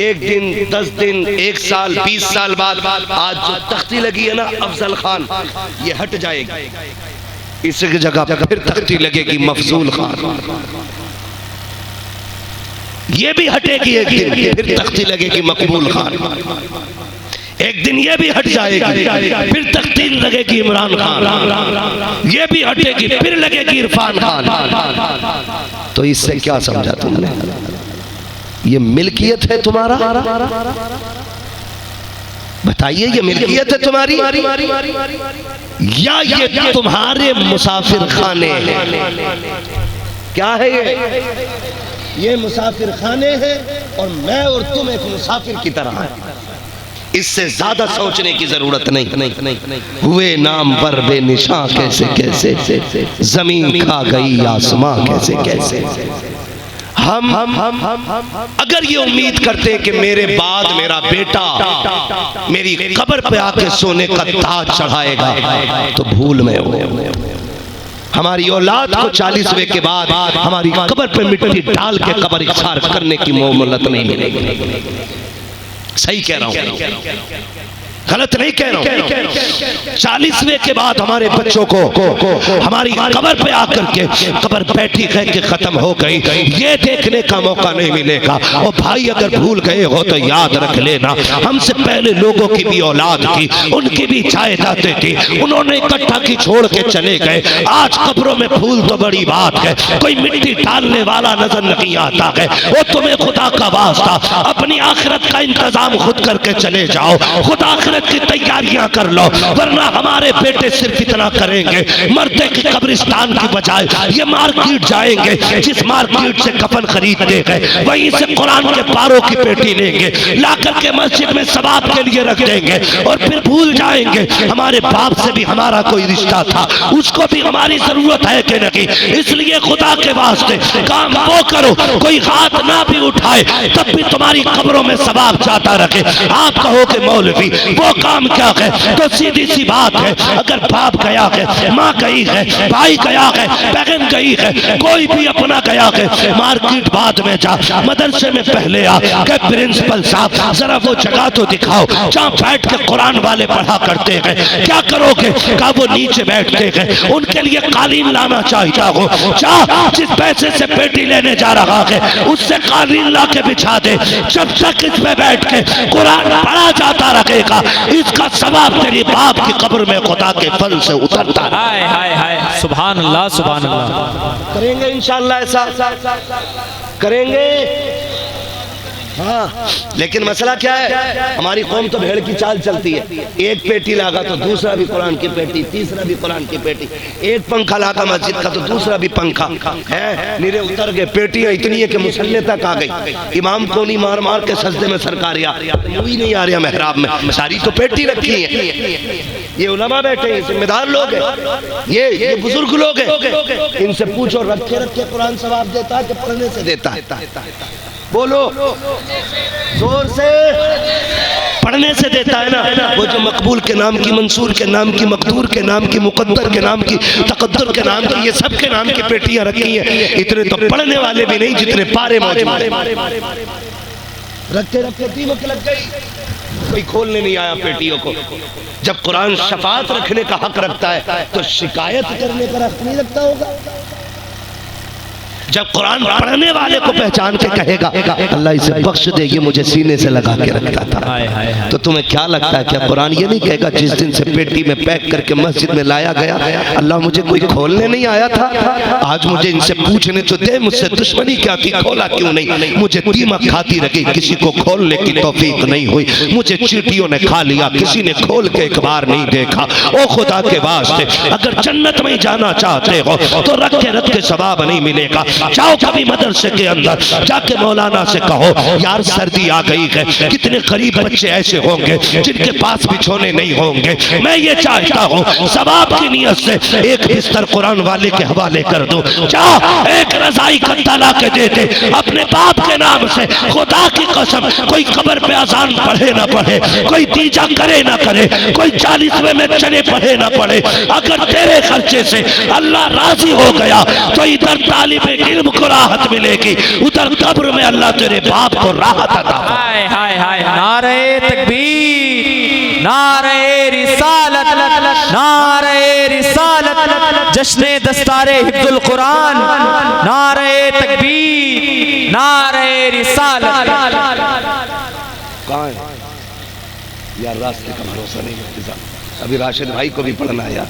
1 दिन 10 दिन 1 साल 20 साल बाद आज जो तख्ती लगी है ना अफजल खान, ये हट जाएगी, इसकी जगह फिर तख्ती लगेगी मफजूल खान, ये भी हटेगी एक दिन, फिर तख्ती लगेगी मकबूल खान, एक दिन ये भी हट जाएगी, फिर तख्ती लगेगी इमरान खान, ये भी हटेगी फिर लगेगी इरफान खान। तो इससे क्या समझा तुमने? ये मिल्कियत है तुम्हारा? बताइए, ये मिल्कियत है तुम्हारी या ये तुम्हारे मुसाफिर खाने हैं? क्या है ये? ये मुसाफिर खाने हैं और मैं और तुम एक मुसाफिर की तरह हैं। इससे ज्यादा सोचने की जरूरत नहीं। हुए नाम पर बेनिशां कैसे कैसे, जमीन खा गई आसमां कैसे कैसे। हम अगर ये उम्मीद करते हैं कि मेरे बाद मेरा बेटा मेरी कब्र पे आके सोने का ताज चढ़ाएगा तो भूल में हो। हमारी औलाद को 40वें के बाद हमारी कब्र पे मिट्टी डाल के कब्र इख्तियार करने की मोहलत नहीं मिलेगी। सही कह रहा हूं, गलत नहीं कह रहा हूं। 40वें के बाद हमारे बच्चों को हमारी कब्र पे आकर के कब्र बैठी कह के खत्म हो गई ये देखने का मौका नहीं मिलेगा। और भाई अगर भूल गए हो तो याद रख लेना, हमसे पहले लोगों की भी औलाद थी, उनकी भी जायदादें थी, उन्होंने इकट्ठा की छोड़ के चले गए। आज कब्रों में फूल तो बड़ी बात है, कोई मिट्टी डालने वाला नजर नहीं आता है। वो तुम्हें खुदा का वास्ता अपनी आखिरत का इंतजाम खुद करके चले जाओ, खुद आखिरत की तैयारियां कर लो, वरना हमारे बेटे सिर्फ इतना करेंगे, मरते की कब्रिस्तान की बजाय ये मार्केट जाएंगे, जिस मार्केट से कफन खरीदते गए वहीं से कुरान के पारों की पेटी लेंगे, ला करके मस्जिद में सवाब के लिए रख देंगे और फिर भूल जाएंगे हमारे बाप से भी हमारा कोई रिश्ता था, उसको भी हमारी जरूरत है कि नहीं। इसलिए खुदा के वास्ते काम वो करो, कोई हाथ ना भी उठाए तब भी तुम्हारी कब्रों में सवाब जाता रखे। आप कहो कि मौलवी वो काम क्या है, तो सीधी सी बात है, अगर बाप गया है, माँ गई है, भाई गया है, बहन गई है, कोई भी अपना गया है, मार्केट बाद में जा, मदरसे में पहले आ के प्रिंसिपल साहब जरा वो जगह तो दिखाओ जहाँ बैठ के कुरान वाले पढ़ा करते हैं। क्या करोगे? कहा वो नीचे बैठते हैं, उनके लिए कालीन लाना चाहता हो, जा जिस पैसे से पेटी लेने जा रहा है उससे कालीन ला के बिछा दे, जब तक इस पे बैठ के कुरान पढ़ा जाता रहेगा इसका सवाब तेरी बाप की कब्र में खुदा के फल से उतरता है। हाय हाय हाय, सुभान अल्लाह सुभान अल्लाह। करेंगे इंशाअल्लाह, ऐसा करेंगे। हाँ, लेकिन मसला क्या है, हमारी कौम तो भेड़ की चाल चलती है, एक पेटी लागा तो दूसरा भी कुरान की पेटी, तीसरा भी कुरान की पेटी, एक पंखा लागा मस्जिद का तो दूसरा भी पंखा है, नीरे उतर गए, पेटियां इतनी है कि मुसल्ले तक आ गई, इमाम को नहीं मार मार के सजदे में सरकारी कोई नहीं आ रहा मेहराब में, सारी तो पेटी रखी है। ये उलमा बैठे हैं, जिम्मेदार लोग हैं, ये बुजुर्ग लोग हैं, इनसे पूछो रखे रखे कुरान सवाब देता है कि पढ़ने से देता है? बोलो जोर से, पढ़ने से देता है ना। वो जो मकबूल के नाम की, मंसूर के नाम की, मकदूर के नाम की, मुकद्दर के नाम की, तकद्दुर के नाम की, ये सब के नाम की पेटियां रखी हैं, इतने तो पढ़ने वाले भी नहीं जितने पारे मौजूद हैं। रखते रखते दीमक लग गई, कोई खोलने नहीं आया पेटियों को। जब कुरान शफाअत रखने का हक रखता है तो शिकायत करने का हक नहीं रखता होगा। जब कुरान पढ़ने वाले को पहचान के कहेगा अल्लाह इसे बख्श दे, ये मुझे सीने से लगा के रखता था, तो तुम्हें क्या लगता है, क्या कुरान ये नहीं कहेगा जिस दिन से पेटी में पैक करके मस्जिद में लाया गया अल्लाह मुझे कोई खोलने नहीं आया था, आज मुझे इनसे पूछने तो दे, मुझसे दुश्मनी क्या थी, खोला क्यों नहीं, मुझे दीमक खाती रही, किसी को खोलने की तौफीक नहीं हुई, मुझे चींटियों ने खा लिया, किसी ने खोल के एक बार नहीं देखा। ओ खुदा के वास्ते, अगर जन्नत में जाना चाहते हो तो रखे रख के सवाब नहीं मिलेगा। जाओ कभी मदरसे के अंदर जाके मौलाना से कहो यार सर्दी आ गई है, कितने गरीब बच्चे ऐसे होंगे जिनके पास बिछोने नहीं होंगे, मैं ये चाहता हूँ सवाब की नियत से एक बिस्तर कुरान वाले के हवाले कर दो, जाओ एक रजाई गद्दा ला के दे दे अपने बाप के नाम से, खुदा की कसम कोई कब्र पे अजान पढ़े ना पढ़े, कोई तीजा करे ना करे, कोई 40वें में चने पढ़े ना पढ़े, अगर तेरे खर्चे से अल्लाह राजी हो गया तो इधर तालिबे इल्म को राहत मिलेगी, उधर कब्र में अल्लाह तेरे बाप को राहत अता। हाय हाय हाय, नारे तकबीर, नारे रिसालत, नारे रिसालत, जश्ने दस्तारे हिफ्जुल कुरान, नारे तकबीर, नारे रिसालत। कहाँ है यार, रास्ते का भरोसा नहीं, अभी राशिद भाई को भी पढ़ना है यार।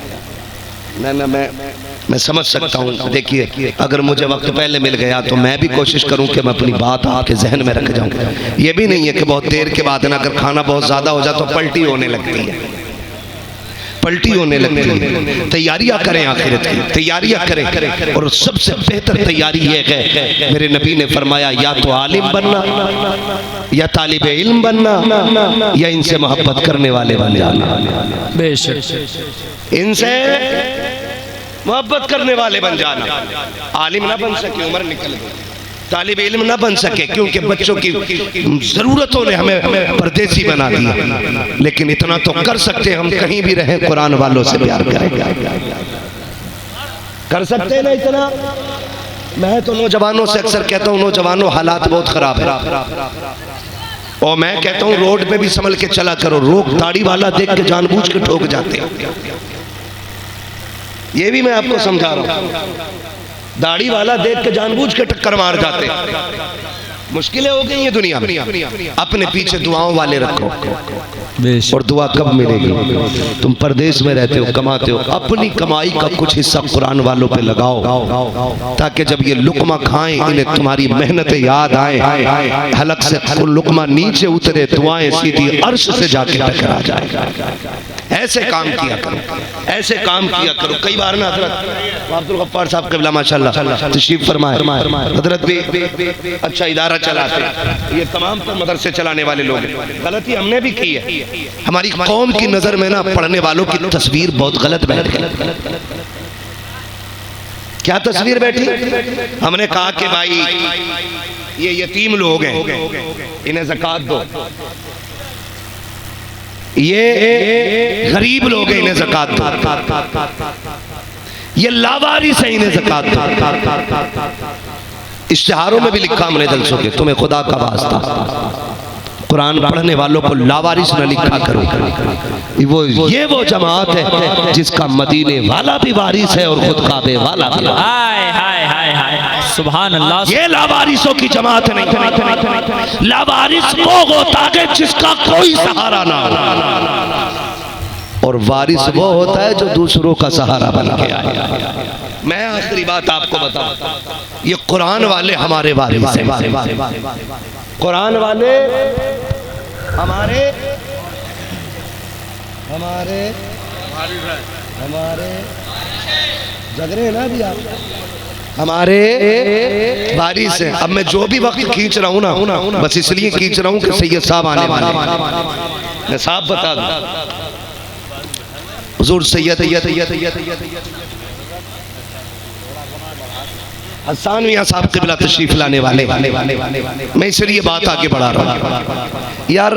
मैं समझ सकता हूँ, देखिए अगर मुझे वक्त पहले मिल गया तो मैं भी कोशिश करूँ कि मैं अपनी बात आपके जहन में रख जाऊँ। ये भी नहीं है कि बहुत देर के बाद ना, अगर खाना बहुत ज़्यादा हो जाए तो पलटी होने लगती है, पलटी होने लगती है। तैयारियां करें आखिरत की, तैयारियां करें। और सबसे बेहतर तैयारी ये है, मेरे नबी ने फरमाया या तो आलिम बनना, या तालिब इल्म बनना, या इनसे मोहब्बत करने वाले बन जाना। बेशक इनसे मोहब्बत करने वाले बन जाना। आलिम ना बन सके, उम्र निकल गई, तालिब इल्म ना बन सके क्योंकि बच्चों की जरूरतों ने हमें परदेसी बना दिया, लेकिन इतना तो कर सकते हैं, हम कहीं भी रहें कुरान वालों से प्यार करें। कर सकते हैं ना इतना? मैं तो नौजवानों से अक्सर कहता हूँ, नौजवानों हालात बहुत खराब है, और मैं कहता हूँ रोड पे भी संभल के चला करो। लोग दाढ़ी वाला देख के जानबूझ के ठोक जाते हैं, ये भी मैं आपको समझा रहा हूँ। दाढ़ी वाला देख के जानबूझ के टक्कर मार जाते हैं। मुश्किलें हो गई हैं दुनिया में। अपने पीछे दुआओं वाले रखो, और दुआ कब मिलेगी? तुम परदेश में रहते हो, कमाते हो, अपनी कमाई का कुछ हिस्सा कुरान वालों पे लगाओ, ताकि जब ये लुकमा खाएं इन्हें तुम्हारी मेहनतें याद आए, हलक से लुकमा नीचे उतरे, दुआएं सीधी अर्श से जाके टकरा जाए। ऐसे काम किया करो, ऐसे काम किया करो। कई बार ना हजरत अब्दुल गफ्फार साहब क़िबला माशाअल्लाह तशरीफ फरमाए, हजरत भी अच्छा इदारा चलाते, ये तमाम तो मदरसे चलाने वाले लोग। गलती हमने भी की है, हमारी कौम की नजर में ना पढ़ने वालों की तस्वीर बहुत गलत बैठ गई। क्या तस्वीर बैठी? हमने कहा कि भाई ये यतीम लोग हैं, इन्हें ज़कात दो, ये गरीब लोग हैं, इन्हें ज़कात दो, ये लावारिस है, इन्हें ज़कात दो। इश्तिहारों में भी लिखा हमने जलसों के, तुम्हें खुदा का वास्ता कुरान पढ़ने वालों को लावारिस न लिखा करो। ये वो जमात है जिसका मदीने वाला भी वारिस है और खुद काबे वाला भी। हाय हाय हाय हाय सुभान अल्लाह। ये लावारिसों की जमात नहीं। लावारिस वो होता है जिसका कोई सहारा ना हो, और वारिस वो होता है जो दूसरों का सहारा बन के आया। मैं आखिरी बात आपको बताऊं, ये कुरान वाले हमारे वारिस हैं। कुरान वाले हमारे जग रहे हैं ना अभी आप, हमारे वारिस हैं। अब मैं जो भी वक्त खींच रहा हूँ ना, बस इसलिए खींच रहा हूँ कि सैयद साहब आने वाले। मैं साहब बता दूं, हुजूर सैयद हसन मियां साहब क़िबला तशरीफ लाने वाले। मैं इसलिए बात आगे बढ़ा रहा हूँ यार।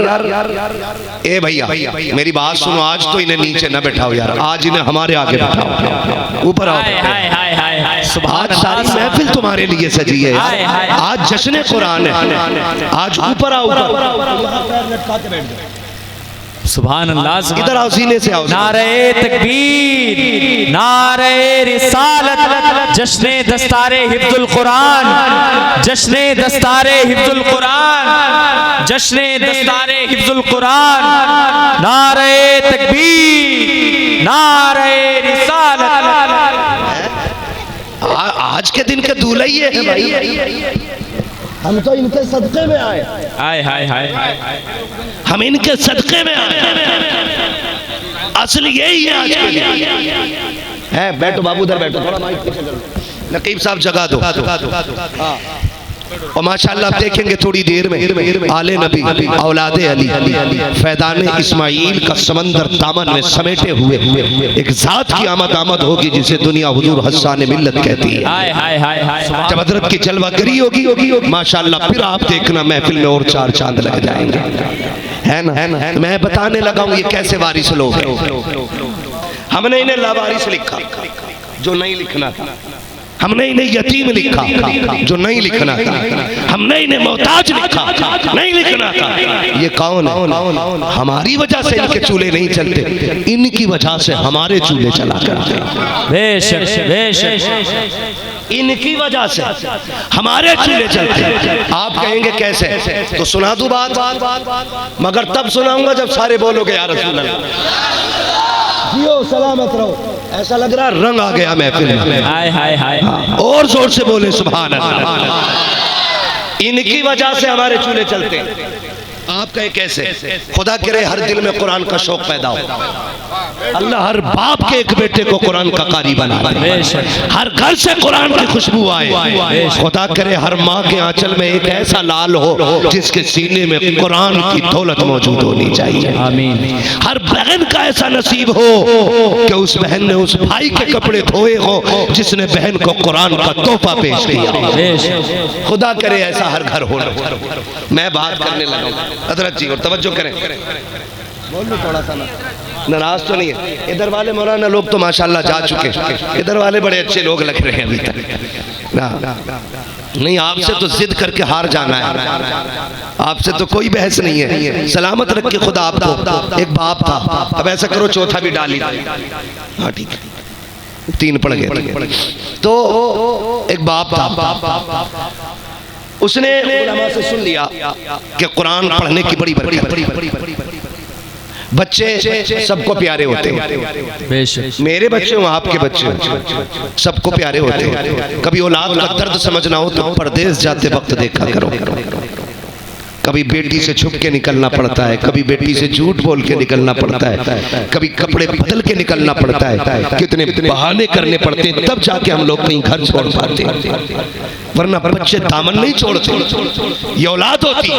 ए भैया मेरी बात सुनो, आज तो इन्हें नीचे न बैठाओ यार, आज इन्हें हमारे आगे बैठाओ, ऊपर आओ। आज सारी महफिल तुम्हारे लिए सजी है, आज जश्न कुरान है, आज ऊपर आओ। सुभान अल्लाह। इधर आओ, सीने से आओ। नारे तकबीर, नारे रिसालत, जश्ने दस्तारे हिफ्जुल कुरान, जश्ने दस्तारे हिफ्जुल कुरान, जश्ने दस्तारे हिफ्जुल कुरान, नारे तकबीर, नारे रिसालत। आज के दिन के दूल्हे ही है भाई, हम तो इनके सदक़े में आए। हाय हाय हाय, हम इनके सदक़े में आए, असल यही है आज के लिए। है बैठो बाबू, उधर बैठो, थोड़ा माइक पीछे कर लो। नकीब साहब जगह दो। हाँ, और माशाअल्लाह आप देखेंगे थोड़ी देर में आले नबी, औलादे अली, फैदान इस्माइल का समंदर दामन में समेटे हुए एक जात की आमद होगी जिसे दुनिया हुजूर हस्सान मिल्लत कहती है। हाय हाय हाय हाय। जब हजरत की जलवागरी होगी माशाअल्लाह, फिर आप देखना महफिल में और चार चांद लग जाएंगे, है ना। मैं बताने लगा हूँ ये कैसे वारिस लोग हैं। हमने इन्हें लावारिस लिखा जो नहीं लिखना था, हमने इन्हें यतीम लिखा जो नहीं लिखना था, हमने इन्हें मोहताज लिखा, नहीं लिखना था। ये कौन है? हमारी वजह से इनके चूल्हे नहीं चलते, इनकी वजह से हमारे चूल्हे चला करते। बेशक बेशक, इनकी वजह से हमारे चूल्हे चलते। आप कहेंगे कैसे? तो सुना दूं बात, मगर तब सुनाऊंगा जब सारे बोलोगे या रसूल अल्लाह। जियो सलामत रहो। ऐसा लग रहा रंग आ गया महफिल में। हाय हाय हाय, और जोर से बोले सुभान अल्लाह। इनकी वजह से हमारे चूल्हे चलते हैं। आप कहे कैसे? खुदा करे हर दिल में कुरान का शौक पैदा हो। अल्लाह हर बाप के एक बेटे को कुरान का कारी बना दे, हर घर से कुरान की खुशबू आए। खुदा करे हर माँ के आंचल में एक ऐसा लाल हो जिसके सीने में कुरान की दौलत मौजूद होनी चाहिए। आमीन। हर बहन का ऐसा नसीब हो कि उस बहन ने उस भाई के कपड़े धोए हो जिसने बहन को कुरान का तोहफा पेश किया। खुदा करे ऐसा हर घर हो। मैं बात करने लगा हजरत जी, और तवज्जो करें, बोल लो थोड़ा सा ना, नाराज तो नहीं है? इधर वाले मौलाना लोग तो माशाल्लाह जा चुके, इधर वाले बड़े अच्छे लोग लग रहे हैं अभी तक ना। नहीं, आपसे तो जिद करके हार जाना है, आपसे तो कोई बहस नहीं है। सलामत रख के खुदा आपको। एक बाप था, अब ऐसा करो चौथा भी डाली। हाँ ठीक है, 3 पड़ गए। तो एक बाप था, उसने उलमा से सुन लिया कि कुरान पढ़ने की बड़ी बरकत, बच्चे सबको प्यारे होते हैं। मेरे बच्चे हो, आपके बच्चे हो, सबको प्यारे होते हैं। कभी औलाद का दर्द समझना हो तो परदेश जाते वक्त देखा करो। कभी बेटी से छुप के निकलना पड़ता है, कभी बेटी से झूठ बोल के निकलना पड़ता है, कभी कपड़े बदल के निकलना पड़ता है, कितने बहाने करने पड़ते हैं, तब जाके हम लोग कहीं घर छोड़ पाते हैं, वरना बच्चे दामन नहीं छोड़ते। ये औलाद होती।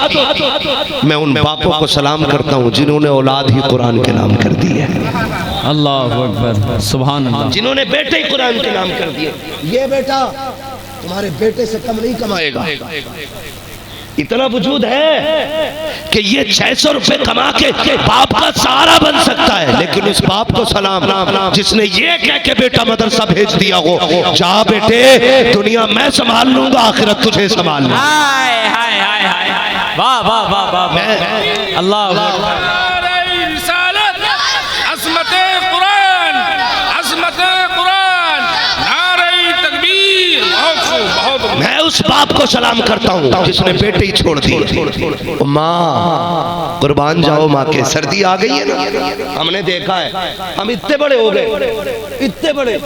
मैं उन बापों को सलाम करता हूँ जिन्होंने औलाद ही कुरान के नाम कर दी है। अल्लाह अकबर, सुभान अल्लाह। जिन्होंने बेटे ही कुरान के नाम कर दिए। ये बेटा तुम्हारे बेटे से कम नहीं कमाएगा। इतना वजूद है कि ये 600 रुपए कमा के बाप का सहारा बन सकता है, लेकिन उस बाप को सलाम जिसने ये कह के बेटा मदरसा भेज दिया हो, जा बेटे दुनिया मैं संभाल लूंगा, आखिरत तुझे संभाल। हाय हाय हाय हाय, वाह वाह वाह वाह, अल्लाह। मैं उस बाप को सलाम करता हूँ जिसने बेटे ही छोड़ दिए। माँ कुर्बान जाओ माँ के। सर्दी आ गई है ना, हमने देखा है, हम इतने बड़े हो गए, इतने बड़े,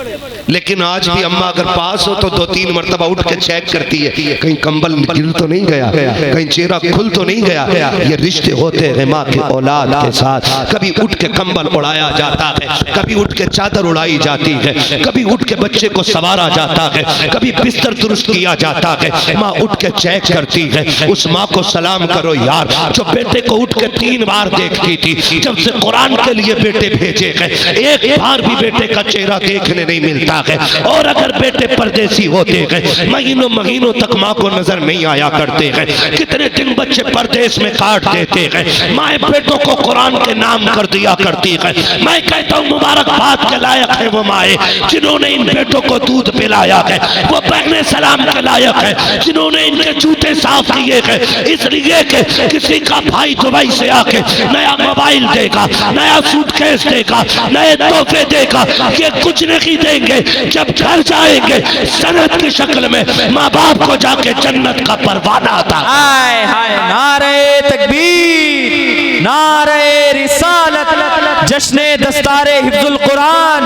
लेकिन आज भी अम्मा अगर पास हो तो 2-3 मरतबा उठ के चेक करती है कहीं कंबल गिर तो नहीं गया, कहीं चेहरा खुल तो नहीं गया। ये रिश्ते होते हैं माँ के औलाद के साथ। कभी उठ के कंबल उड़ाया जाता है, कभी उठ के चादर उड़ाई जाती है, कभी उठ के बच्चे को संवारा जाता है, कभी बिस्तर दुरुस्त किया जाता है। माँ उठ के चेक करती है। उस माँ को सलाम करो यार जो बेटे को उठ के 3 बार देखती थी। जब से कुरान के लिए बेटे भेजे गए, एक बार भी बेटे का चेहरा देखने नहीं मिलता है। और अगर बेटे परदेसी होते हैं, महीनों महीनों तक माँ को नजर नहीं आया करते हैं। कितने दिन बच्चे परदेश में काट देते हैं। माँ बेटों को कुरान के नाम कर दिया करती है। मैं कहता हूँ मुबारकबाद के लायक है वो माए जिन्होंने इन बेटों को दूध पिलाया है। वो बहने सलाम के लायक है जिन्होंने इनके जूते साफ किए हैं, इसलिए कि किसी का भाई दुबई से आके नया मोबाइल देगा, नया सूटकेस देगा, नए तोहफे देगा, ये कुछ नहीं देंगे। जब घर जाएंगे सनत की शक्ल में माँ बाप को जाके जन्नत का परवाना आता। हाय हाय, नारे तकबीर, नारे रिसालत, जश्ने दस्तारे हिफ्जुल कुरान,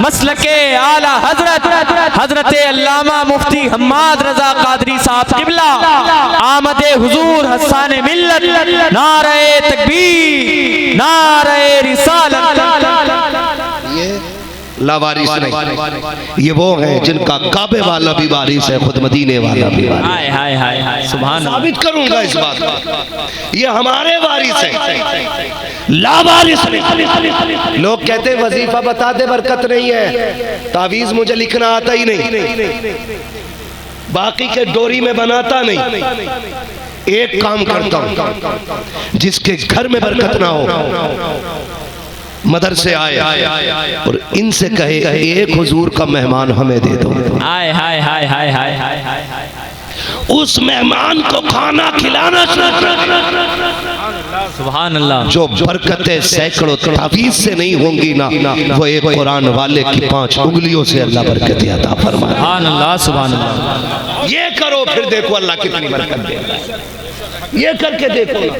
मसलके आला हजरत अल्लामा मुफ्ती हम्माद रजा कादरी साहब किबला, आमदे हुजूर हस्सान मिल्लत, नारे तकबीर, नारे रिसालत। लावारिस नहीं, ये वो हैं जिनका काबे वाला भी वारिस है, खुद मदीने वाला भी वारिस। हाय हाय हाय हाय, सुभान अल्लाह। साबित करूंगा इस बात को, ये हमारे वारिस हैं, लावारिस नहीं। लोग कहते हैं वजीफा बता दे बरकत नहीं है, तावीज मुझे लिखना आता ही नहीं, बाकी के डोरी में बनाता नहीं। एक काम करता हूं, जिसके घर में बरकत ना हो मदरसे आए और इनसे कहे एक हुजूर का मेहमान हमें दे दो। हाय हाय हाय हाय हाय हाय हाय, उस मेहमान को खाना खिलाना, सुभान अल्लाह। जो बरकतें सैकड़ों तावीज से नहीं होंगी ना, वो एक कुरान वाले की 5 उंगलियों से अल्लाह बरकतें अता फरमाए। सुभान अल्लाह, सुभान अल्लाह। ये करो करो, फिर देखो अल्लाह कितनी बरकत देगा। ये करके देखो ना।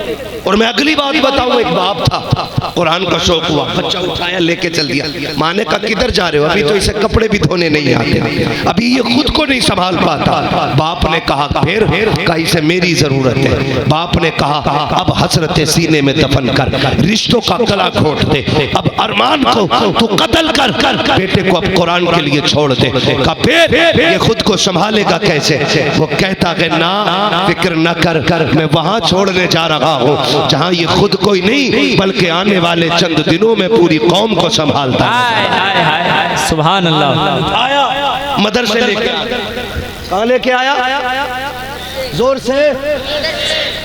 और मैं अगली बात बताऊं, एक बाप था, कुरान का शौक हुआ, बच्चा उठाया लेके चल दिया। माँ ने कहा किधर जा रहे हो? अभी तो इसे कपड़े भी धोने नहीं आते, अभी ये खुद को नहीं संभाल पाता। बाप ने कहा फिर का इसे मेरी जरूरत है। बाप ने कहा अब हसरत सीने में दफन कर, रिश्तों का गला घोट दे, अब अरमान को तू कत्ल कर, बेटे को अब कुरान के लिए छोड़ दे। कहा फिर ये खुद को संभालेगा कैसे? वो कहता है ना फिक्र न कर, मैं वहां छोड़ने जा रहा हूँ जहाँ ये खुद को ही नहीं बल्कि आने वाले चंद दिनों में पूरी कौम को संभालता है। सुभान अल्लाह। आया मदरसे लेके, कहाँ लेके आया? जोर से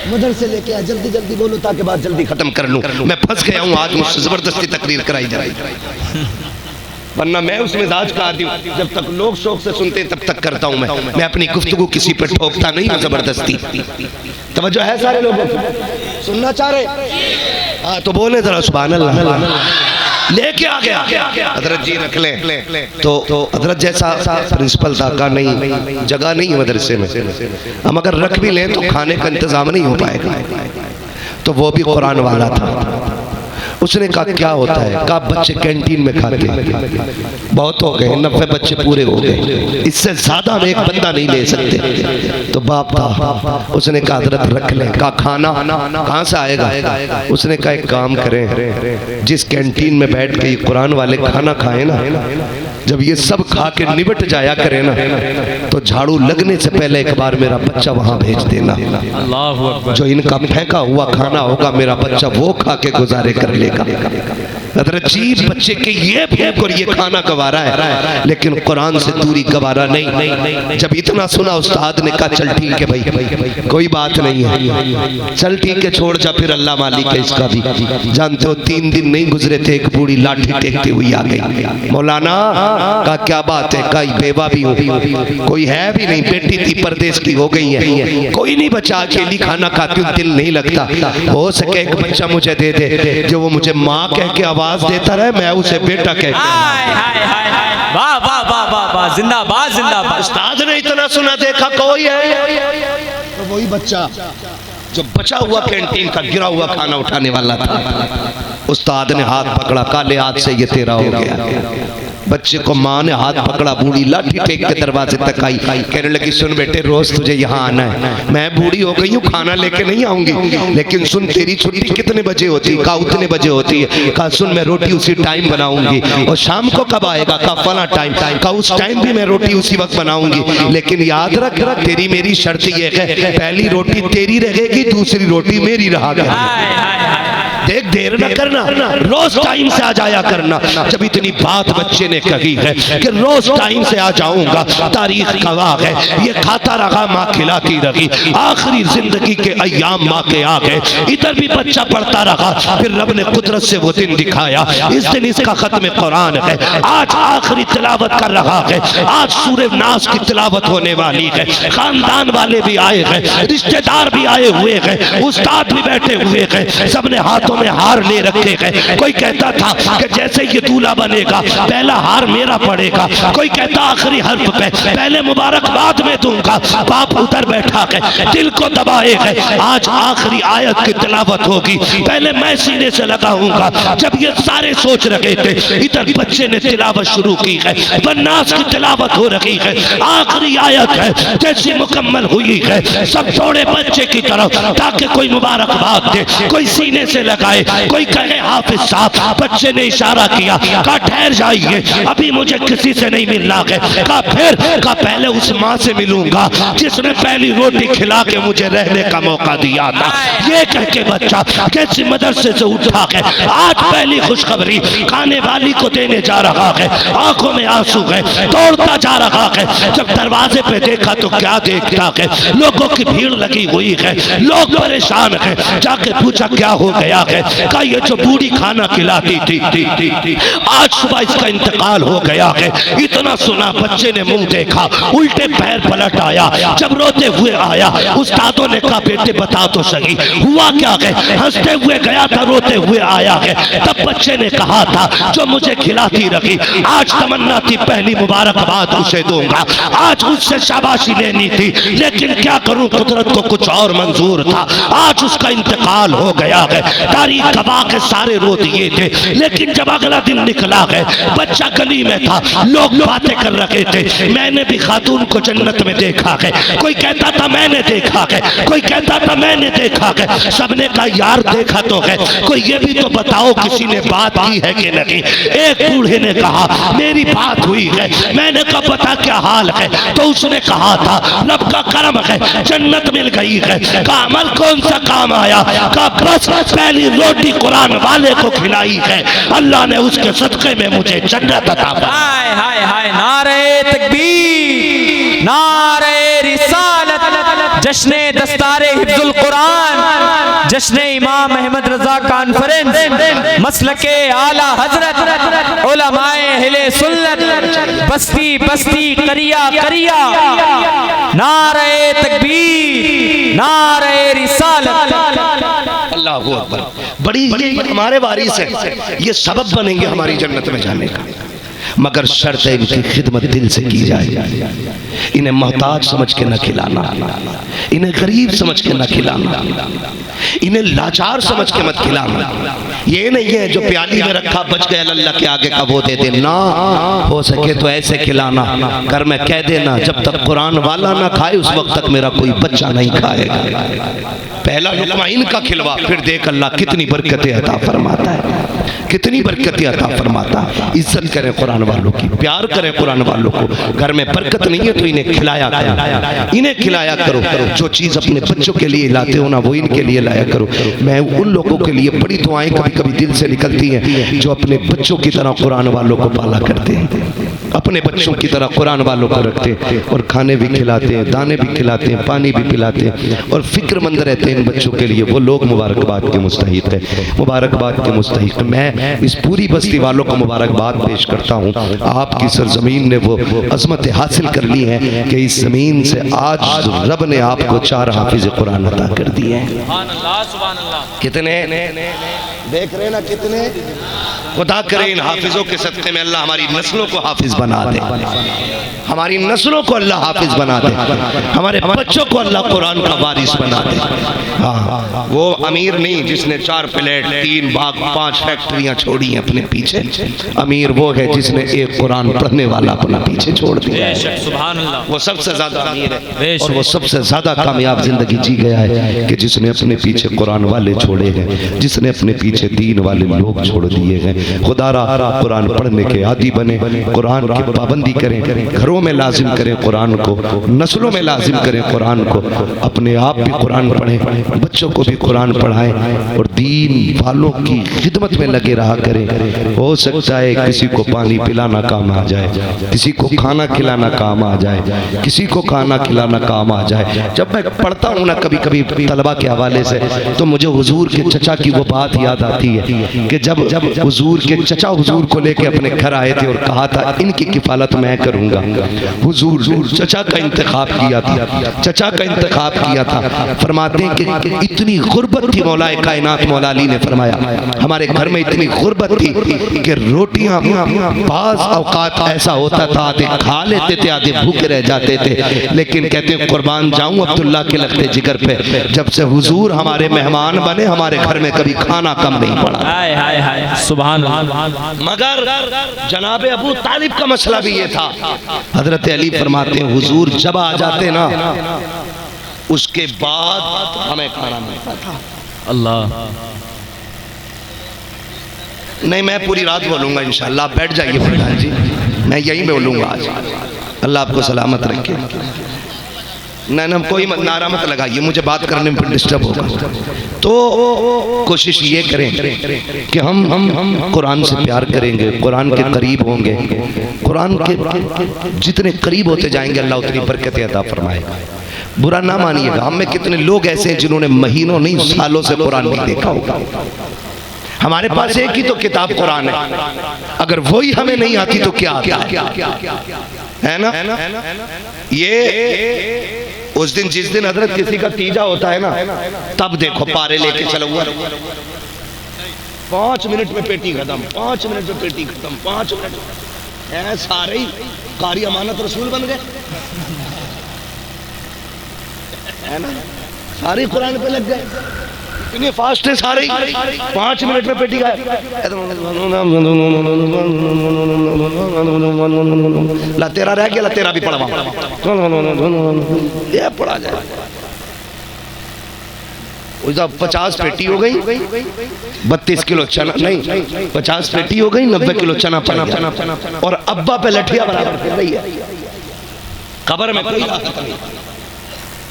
मदरसे लेके आया। जल्दी जल्दी बोलो ताकि बात जल्दी खत्म कर लूं। मैं फंस गया हूँ, आज मुझसे जबरदस्ती तकरीर कराई जा रही है, वरना मैं उस मिजाज का आदमी हूं, जब तक लोग शौक से सुनते तब तक करता हूं। मैं अपनी गुफ्तगू किसी पर ठोकता नहीं हूं जबरदस्ती। तवज्जो है सारे लोगों को? सुनना चाह रहे? हाँ तो बोले जरा सुभान अल्लाह। लेके आ गया हजरत जी, रख ले। तो हजरत जैसा प्रिंसिपल था का नहीं, जगह नहीं है मदरसे में, हम अगर रख भी लें तो खाने का इंतजाम नहीं हो पाएगा। तो वो भी कुरान वाला था। उसने कहा क्या होता है? कहा बच्चे कैंटीन में खाते हैं, बहुत हो गए, 90 बच्चे पूरे हो गए, इससे ज्यादा हम एक बंदा नहीं ले सकते। तो बाप था, उसने कहा हजरत रख ले। कहा खाना कहाँ से आएगा? उसने कहा एक काम करें, जिस कैंटीन में बैठ के कुरान वाले खाना खाए ना, जब ये सब खा के निबट जाया करे ना, तो झाड़ू लगने से पहले एक बार मेरा बच्चा वहां भेज देना। अल्लाहू अकबर। जो इनका फेंका हुआ खाना होगा मेरा बच्चा वो खा के गुजारे कर लेगा। हजरत जी बच्चे के ये भूख और ये खाना गवारा है, लेकिन कुरान से दूरी गवारा नहीं। जब इतना सुना उस्ताद ने कहा चल ठीक है भाई, कोई बात नहीं है, चल ठीक है, छोड़ जा, फिर अल्लाह मालिक है इसका भी। जानते हो 3 दिन नहीं गुजरे थे, एक बूढ़ी लाठी टेकती हुई आ गई। मौलाना का क्या बात है? कई बेवा भी हूँ, कोई है भी नहीं, बेटी थी परदेश की हो गई है, कोई नहीं बचा, अकेली खाना खाती हूँ, दिल नहीं लगता, हो सके एक बच्चा मुझे दे दे, जो वो मुझे माँ कह के आवाज देता रहे, मैं उसे बेटा कह के। वाह वाह वाह वाह वाह, जिंदाबाद जिंदाबाद। उस्ताद ने इतना सुना, देखा कोई है, तो वही बच्चा जो बचा हुआ कैंटीन का गिरा हुआ खाना उठाने वाला था। उस्ताद ने हाथ पकड़ा, काले हाथ से ये तेरा हो गया। बच्चे को माँ ने हाथ पकड़ा, बूढ़ी लाठी टेक के दरवाजे तक आई, कहने लगी सुन बेटे रोज तुझे यहाँ आना है, मैं बूढ़ी हो गई हूँ, खाना लेके नहीं आऊंगी, लेकिन सुन तेरी छुट्टी कितने बजे होती है? कहा उतने बजे होती है। कहा सुन मैं रोटी उसी टाइम बनाऊंगी, और शाम को कब आएगा? कहा फला टाइम। कहा उस टाइम भी मैं रोटी उसी वक्त बनाऊंगी, लेकिन याद रख तेरी मेरी शर्त ये है, पहली रोटी तेरी रहेगी, दूसरी रोटी मेरी रहा करेगी। देख देर न करना, रोज टाइम से आ जाया करना। जब इतनी बात बच्चे ने कही है कि रोज टाइम से आ जाऊंगा, तारीख गवाह है, ये खाता रहा माँ खिलाती रही, आखिरी जिंदगी के अय्याम माँ के आ गए। इधर भी बच्चा पढ़ता रहा, फिर रब ने कुदरत से वो दिन दिखाया, इस दिन इसका खत्म कुरान है, आज आखिरी तिलावत कर रहा है, आज सूरे नास की तिलावत होने वाली है। खानदान वाले भी आए हैं, रिश्तेदार भी आए हुए हैं, उस्ताद भी बैठे हुए हैं, सबने हाथों में हार ले रखे हैं। कोई कहता था कि जैसे ये दूल्हा बनेगा पहला हार मेरा पड़ेगा, कोई कहता आखिरी हर्फ पे पहले मुबारकबाद में दूंगा। बाप उधर बैठा है, दिल को दबाए है, आज आखिरी आयत की तिलावत होगी, पहले मैं सीने से लगाऊंगा। जब ये सारे सोच रहे थे, इधर बच्चे ने तिलावत शुरू की है, वन्नास की तिलावत हो रही है, आखिरी आयत है, जैसी मुकम्मल हुई है सब दौड़े बच्चे की तरफ ताकि कोई मुबारकबाद दे, कोई सीने से लगाए, कोई कहे हाफिज साहब। बच्चे ने इशारा किया, कहा ठहर जाइए, अभी मुझे किसी से नहीं मिलना है। कहा फिर? कहा पहले उस माँ से मिलूंगा जिसने पहली रोटी खिला के मुझे रहने का मौका दिया था। ये कह के बच्चा कैसे मदरसे से उठा है, आज पहली खुशखबरी खाने वाली को देने जा रहा है, आंखों में आंसू है, दौड़ता जा रहा है। जब दरवाजे पे देखा तो क्या देखता है, लोगों की भीड़ लगी हुई है, लोग परेशान हैं। जाके पूछा क्या हो गया है? है। कहा ये जो बूढ़ी खाना खिलाती थी आज सुबह इसका इंतकाल हो गया है। इतना सुना बच्चे ने मुंह देखा, उल्टे पैर पलट आया। जब रोते हुए आया उस्तादों ने कहा बेटे बता तो सही हुआ क्या है। हंसते हुए गया था, रोते हुए आया है। तब बच्चे ने कहा था जो मुझे खिलाती रखी आज तमन्ना थी पहली मुबारकबाद उसे दूंगा, आज उससे शाबाशी लेनी थी, लेकिन क्या करूं कुदरत को कुछ और मंजूर था। आज उसका इंतकाल हो गया है। तारीख गवाह के सारे रो दिए थे, लेकिन जब अगला दिन निकला है बच्चा गली में था, लोग बातें कर रहे थे। मैंने भी खातून को जन्नत में देखा है, कोई कहता था मैंने देखा है, कोई कहता था मैंने देखा है। सबने कहा यार देखा तो है, कोई ये भी तो बताओ किसी ने बात की है कि नहीं। एक बूढ़े ने कहा मेरी बात हुई है। मैंने कहा बता क्या हाल है। तो उसने कहा था रब का करम है जन्नत मिल गई है। कहा अमल कौन सा काम आया। कहा बस पहली रोटी कुरान वाले को खिलाई है, अल्लाह ने उसके सदक़े में मुझे जन्नत अता फरमाई। हाय हाय हाय, नारे तकबीर, नारे रिसालत, जश्ने दस्तारे हिफ्जुल कुरान, जश्ने इमाम अहमद रजा कॉन्फ्रेंस, मसलके आला हजरत, उलमाए अहले सुन्नत, बस्ती बस्ती करिया करिया, नारे तकबीर, नारे रिसालत। अल्लाह अकबर। बड़ी हमारे वारिस है, ये सबब बनेंगे हमारी जन्नत में जाने का, मगर शर्त है इनकी खिदमत दिल से की जाए। इन्हें मोहताज समझ के न खिलाना, इन्हें गरीब समझ के न खिलाना, इन्हें लाचार समझ के मत खिलाना। ये नहीं है जो प्याली में रखा बच गया अल्लाह के आगे का वो दे दे ना, हो सके तो ऐसे खिलाना। घर में कह देना जब तक कुरान वाला ना खाए उस वक्त तक मेरा कोई बच्चा नहीं खाएगा। पहला लुक़मा इनका खिलवा, फिर देख अल्लाह कितनी बरकतें अता फरमाता है, कितनी बरकतें अता फरमाता है। इज्जत करें कुरान वालों की, प्यार करें कुरान वालों को। घर में बरकत नहीं है तो इन्हें खिलाया करो, इन्हें खिलाया करो। जो चीज़ अपने बच्चों के लिए लाते हो ना वो इनके लिए लाया करो। मैं उन लोगों के लिए बड़ी दुआएं कभी कभी दिल से निकलती हैं जो अपने बच्चों की तरह कुरान वालों को पाला करते हैं, अपने बच्चों की तरह कुरान वालों को रखते हैं और खाने भी खिलाते हैं, दाने भी खिलाते हैं, पानी भी पिलाते हैं और फिक्रमंद रहते हैं इन बच्चों के लिए। वो लोग मुबारकबाद के मुस्तहिक है, मुबारकबाद के मुस्तहिक। मैं इस पूरी बस्ती वालों को मुबारकबाद पेश करता हूँ। आपकी सरजमीन ने वो अजमत हासिल कर ली है कि इस जमीन से आज रब ने आपको 4 हाफिज कुरान अता कर दिए हैं। कितने देख रहे ना, कितने। खुदा करे इन हाफिजों के सदक़े में अल्लाह हमारी नस्लों को हाफिज बना दे, हमारी नस्लों को अल्लाह हाफिज बना दे, हमारे बच्चों को अल्लाह कुरान का वारिस बना दे। हाँ, वो अमीर नहीं जिसने 4 फ्लैट 3 बाग 5 फैक्ट्रियां छोड़ी हैं अपने पीछे। अमीर वो है जिसने एक कुरान पढ़ने वाला अपना पीछे छोड़ दिया। वो सबसे ज्यादा अमीर है और वो सबसे ज्यादा कामयाब जिंदगी जी गया है कि जिसने अपने पीछे कुरान वाले छोड़े हैं, जिसने अपने पीछे दीन वाले लोग छोड़ दिए हैं। खुदारा कुरान पढ़ने के आदी बने, कुरान की पाबंदी करें, घरों में लाजिम करें कुरान को, नस्लों में लाजिम करें कुरान को, अपने आप भी कुरान पढ़ें, बच्चों को भी कुरान पढ़ाएं और दीन वालों की खिदमत में लगे रहा करें। हो सकता है किसी को पानी पिलाना काम आ जाए, किसी को खाना खिलाना काम आ जाए, किसी को खाना खिलाना काम आ जाए। जब मैं पढ़ता हूँ ना कभी कभी तलबा के हवाले से तो मुझे हुजूर के चचा की वो बात याद आती है कि जब हुजूर के चचा हुजूर को लेके अपने घर आए थे और कहा था इनकी किफालत मैं करूंगा। हुजूर चचा का इंतखाब किया था, चचा का इंतखाब किया था। फरमाते हैं कि इतनी गुर्बत थी, मौलाए कायनात मौला अली ने फरमाया हमारे घर में इतनी गुर्बत थी कि रोटियां बाज़ औकात ऐसा होता था आधे खा लेते थे आधे भूखे रह जाते थे, लेकिन कहते हैं कुर्बान जाऊं अब्दुल्ला के लगते जिगर पे, जब से हुजूर हमारे मेहमान बने हमारे घर में कभी खाना कम नहीं पड़ा। हाय हाय हाय, सुभान अल्लाह। मगर जनाब अबू तालिब का मसला भी ये था। हजरत अली फरमाते हैं हुजूर जब आ जाते ना उसके बाद हमें खाना मिलता था। अल्लाह नहीं, मैं पूरी रात बोलूंगा इंशाअल्लाह, आप बैठ जाइए प्रधान जी, मैं यहीं बोलूंगा आज। अल्लाह आपको सलामत रखे। ना कोई नारा मत लगाइए, मुझे बात करने में डिस्टर्ब होगा। तो कोशिश ये करें कि हम कुरान से प्यार करेंगे, कुरान के करीब होंगे, कुरान के जितने करीब होते जाएंगे अल्लाह उतनी बरकतें अता फरमाएगा। बुरा ना मानिएगा, हम में कितने लोग ऐसे हैं जिन्होंने महीनों नहीं सालों से कुरान नहीं देखा होगा। हमारे पास एक ही तो किताब कुरान है, अगर वही हमें नहीं आती तो क्या आता है ना। ये उस दिन जिस दिन हजरत किसी का तीजा होता है ना, तब देखो पारे लेके चला हुआ 5 मिनट में पेटी खत्म, 5 मिनट में पेटी खत्म, 5 मिनट है, सारे ही कारी अमानत रसूल बन गए है ना, सारे कुरान पे लग गए, इतने फास्ट है सारे, 5 मिनट में पेटी गए। ला तेरा रह गया, ला तेरा भी पढ़वा, ये पढ़ा जाए। 50 पेटी हो गई, 32 किलो चना, नहीं 50 पेटी हो गई, 90 किलो चना पना, और अब्बा पे लठिया बराबर फिर रही है। कब्र में कोई राहत नहीं,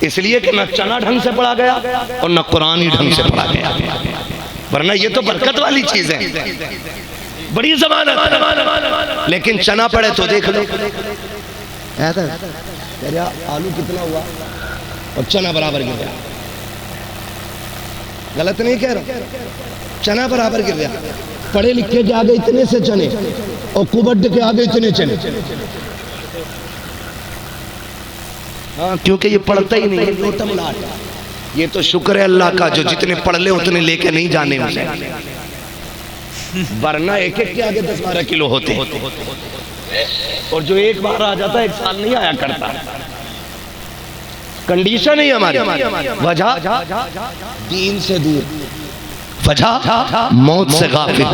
इसलिए कि न चना ढंग से पढ़ा गया और न कुरान ही ढंग से पढ़ा गया, वरना ये तो बरकत वाली चीज है, बड़ी जमानत। लेकिन चना पड़े तो देख लो, आलू कितना हुआ और चना बराबर गिर गया, गलत नहीं कह रहा, चना बराबर गिर गया। पढ़े लिखे के आगे इतने से चने और कुबड्ड के आगे इतने चने, हाँ, क्योंकि ये पढ़ता ही नहीं है। ये तो शुक्र है अल्लाह का जो जितने पढ़ ले उतने लेके नहीं जाने उसे, वरना एक एक के आगे 10-12 किलो होते, और जो एक बार आ जाता है 1 साल नहीं आया करता। कंडीशन है हमारी, वजह दीन से दूर, वजह मौत से गाफिल,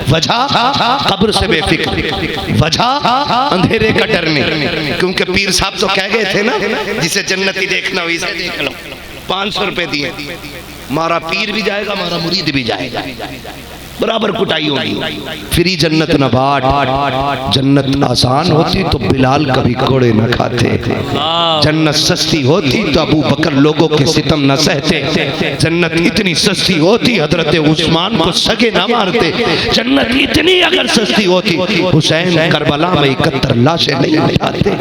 वजह कब्र से बेफिक्र, वजह अंधेरे का डरने। क्योंकि पीर साहब तो कह गए थे ना, जिसे जन्नती देखना हो इसे देख लो, 500 रुपए दिए, मारा पीर भी जाएगा, मारा मुरीद भी जाएगा, बराबर कुटाई होगी। फ्री जन्नत न बाट, जन्नत आसान होती तो बिलाल कभी कोड़े न खाते, जन्नत सस्ती होती तो अबू बकर लोगों के सितम न सहते, जन्नत इतनी सस्ती होती हजरत उस्मान को सगे न मारते, जन्नत इतनी अगर सस्ती होती हुसैन करबला में 71 लाशें नहीं उठाते।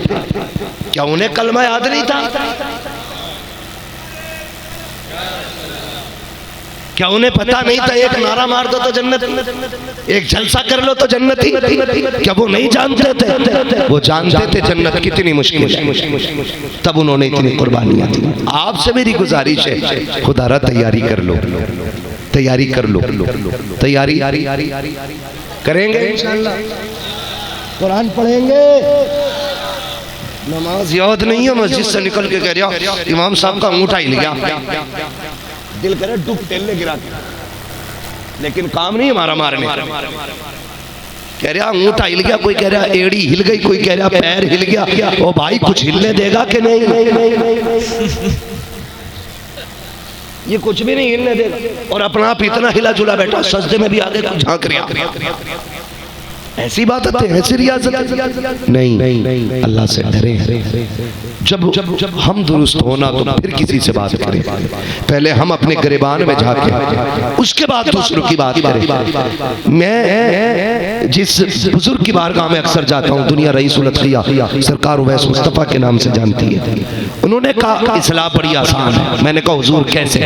क्या उन्हें कलमा याद नहीं था? क्या उन्हें पता नहीं था एक नारा मार दो तो जन्नत, एक जलसा कर लो तो जन्नत ही? क्या वो नहीं जानते थे? वो जानते थे जन्नत कितनी मुश्किल है, तब उन्होंने इतनी कुर्बानियां दी। आपसे मेरी गुजारिश है, खुदारा तैयारी कर लो, तैयारी कर लो, तैयारी करेंगे इंशाअल्लाह, कुरान पढ़ेंगे। नमाज याद नहीं है, मस्जिद से निकल के कह रहा इमाम साहब का अंगूठा हिल गया, दिल करे डुब टेलने गिरा, लेकिन काम नहीं हमारा मारने। कह रहा अंगूठा हिल गया, कोई कह रहा एड़ी हिल गई, कोई कह रहा पैर हिल गया। ओ भाई कुछ हिलने देगा कि नहीं? ये कुछ भी नहीं हिलने देगा, और अपना आप इतना हिला जुला बैठा, सजदे में भी आगे कुछ झांक रहा। ऐसी बात है, ऐसी रियाजत नहीं। अल्लाह से डरे। जब हम दुरुस्त होना तो फिर किसी से बात करें, पहले हम अपने गिरबान में झांके, उसके बाद दूसरों की बात करें। मैं जिस बुजुर्ग की बारगाह में अक्सर जाता हूँ, दुनिया रईसुल अतकिया सरकार उवैस मुस्तफ़ा के नाम से जानती है, उन्होंने कहा इस्लाम बड़ी आसान है। मैंने कहा हुजूर कैसे?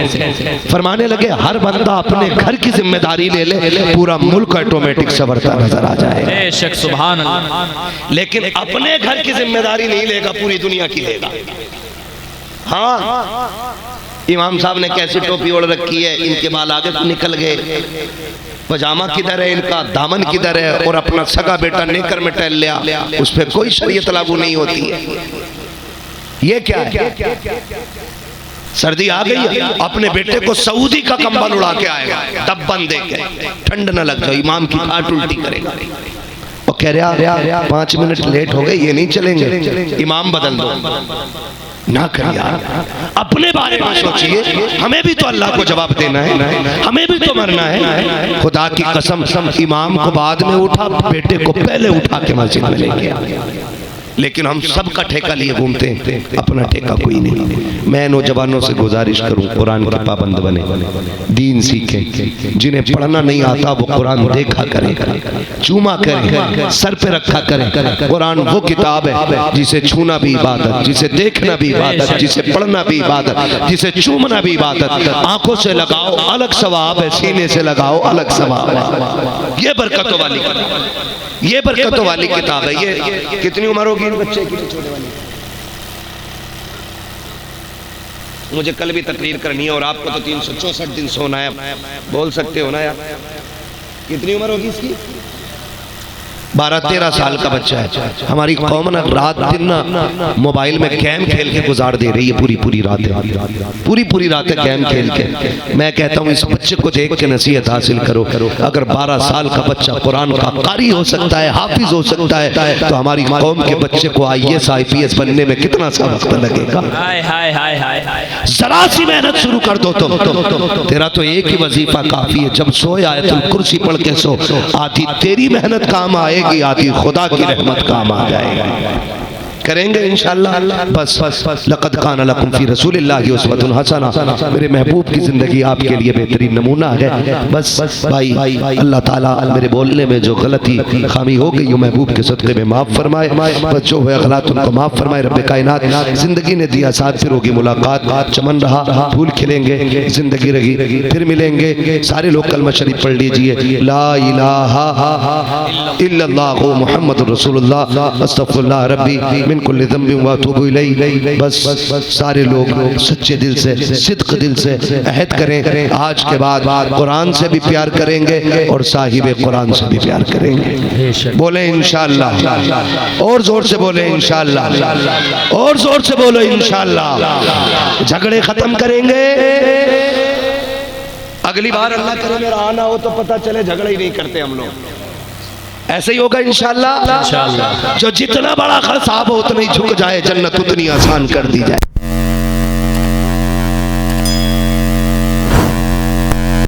फरमाने लगे हर बंदा अपने घर की जिम्मेदारी ले ले, पूरा मुल्क ऑटोमेटिक संवरता नजर आ जाए। सुभान अल्लाह। लेकिन अपने घर की जिम्मेदारी नहीं लेगा, पूरी दुनिया की लेगा। हाँ, इमाम साहब ने कैसी टोपी ओढ़ रखी है, इनके बाल आगे निकल गए, पजामा किधर है इनका, दामन किधर है, और अपना सगा बेटा नेकर में टहल लिया, उस पर कोई शरीयत लागू नहीं होती है। ये क्या है? सर्दी आ गई है, अपने बेटे को सऊदी का कंबल उड़ा के आएगा, तब बंद देके ठंड न लग जाए, इमाम की खाट उल्टी करेगा। और कह रहा 5 मिनट लेट हो गए, ये नहीं चलेंगे, इमाम बदल दो। ना कर यार, अपने बारे में सोचिए, हमें भी तो अल्लाह को जवाब देना है, हमें भी तो मरना है। खुदा की कसम, इमाम को बाद में उठा, बेटे को पहले उठा के मस्जिद में ले गया। लेकिन हम सबका ठेका लिए घूमते हैं, अपना ठेका कोई नहीं। मैं नौजवानों से गुजारिश करूं, कुरान के पाबंद बने, दीन सीखें। जिन्हें पढ़ना नहीं आता वो कुरान देखा करें, चूमा करें, सर पे रखा करें। कुरान वो किताब है जिसे छूना भी इबादत, जिसे देखना भी इबादत, जिसे पढ़ना भी इबादत, जिसे चूमना भी इबादत। आंखों से लगाओ अलग सवाब है, सीने से लगाओ अलग सवाब है। ये बरकतों वाली, ये बरकतों वाली किताब है। ये कितनी उम्र होगी इन बच्चे की, छोटे वाले? मुझे कल भी तकरीर करनी है और आपको तो 364 दिन सोना है, बोल सकते हो ना यार? कितनी उम्र होगी इसकी? 12-13 साल का बच्चा है। हमारी कौम ना रात दिन ना मोबाइल में गेम खेल के गुजार दे रही है, पूरी रातें, पूरी रातें गेम खेल के। मैं कहता हूँ इस बच्चे को देख के नसीहत हासिल करो। अगर 12 साल का बच्चा कुरान का कारी हो सकता है, हाफिज हो सकता है, तो हमारी कौम के बच्चे को IAS IPS बनने में कितना सा वक्त लगेगा? जरा सी मेहनत शुरू कर दो तो तेरा तो एक ही वजीफा काफी है। जब सोए आयतुल कुर्सी पढ़ के सो, आधी तेरी मेहनत काम आएगी, आती खुदा की रहमत काम आ जाएगा। करेंगे इंशाअल्लाह। बस लक़द कान लकुम फी रसूलिल्लाहि उस्वतुन हसना। मेरे महबूब की जिंदगी आपके लिए बेहतरीन नमूना है। बस भाई अल्लाह ताला मेरे बोलने में जो गलती खामी हो गई वो महबूब के सदक़े में माफ़ फरमाए। बस जो हुए गलत उनको माफ़ फरमाए। रब्बे कायनात जिंदगी ने दिया, साथ फिर होगी मुलाकात, चमन रहा, फूल खिलेंगे, जिंदगी रही, फिर मिलेंगे। सारे लोग कलमा शरीफ पढ़ लीजिए, ला इलाहा इल्लल्लाहु मुहम्मदुर रसूलुल्लाह अस्तगफिरुल्लाह रब्बी मिन कुल्लि ज़ंबिन व अतूबु इलैहि। बस सारे लोग सच्चे दिल से, सिद्क दिल से अहद करें, आज के बाद कुरान से भी प्यार करेंगे और साहिबे कुरान से भी प्यार करेंगे। बोले इंशाअल्लाह, और जोर से बोले इंशाअल्लाह, और जोर से बोलो इंशाअल्लाह। झगड़े खत्म करेंगे। अगली बार अल्लाह करे मेरा आना हो तो पता चले झगड़ा ही नहीं करते हम लोग। ऐसे ही होगा इंशाअल्लाह। जो जितना बड़ा खसाब हो उतना ही झुक जाए, जन्नत उतनी आसान कर दी जाए।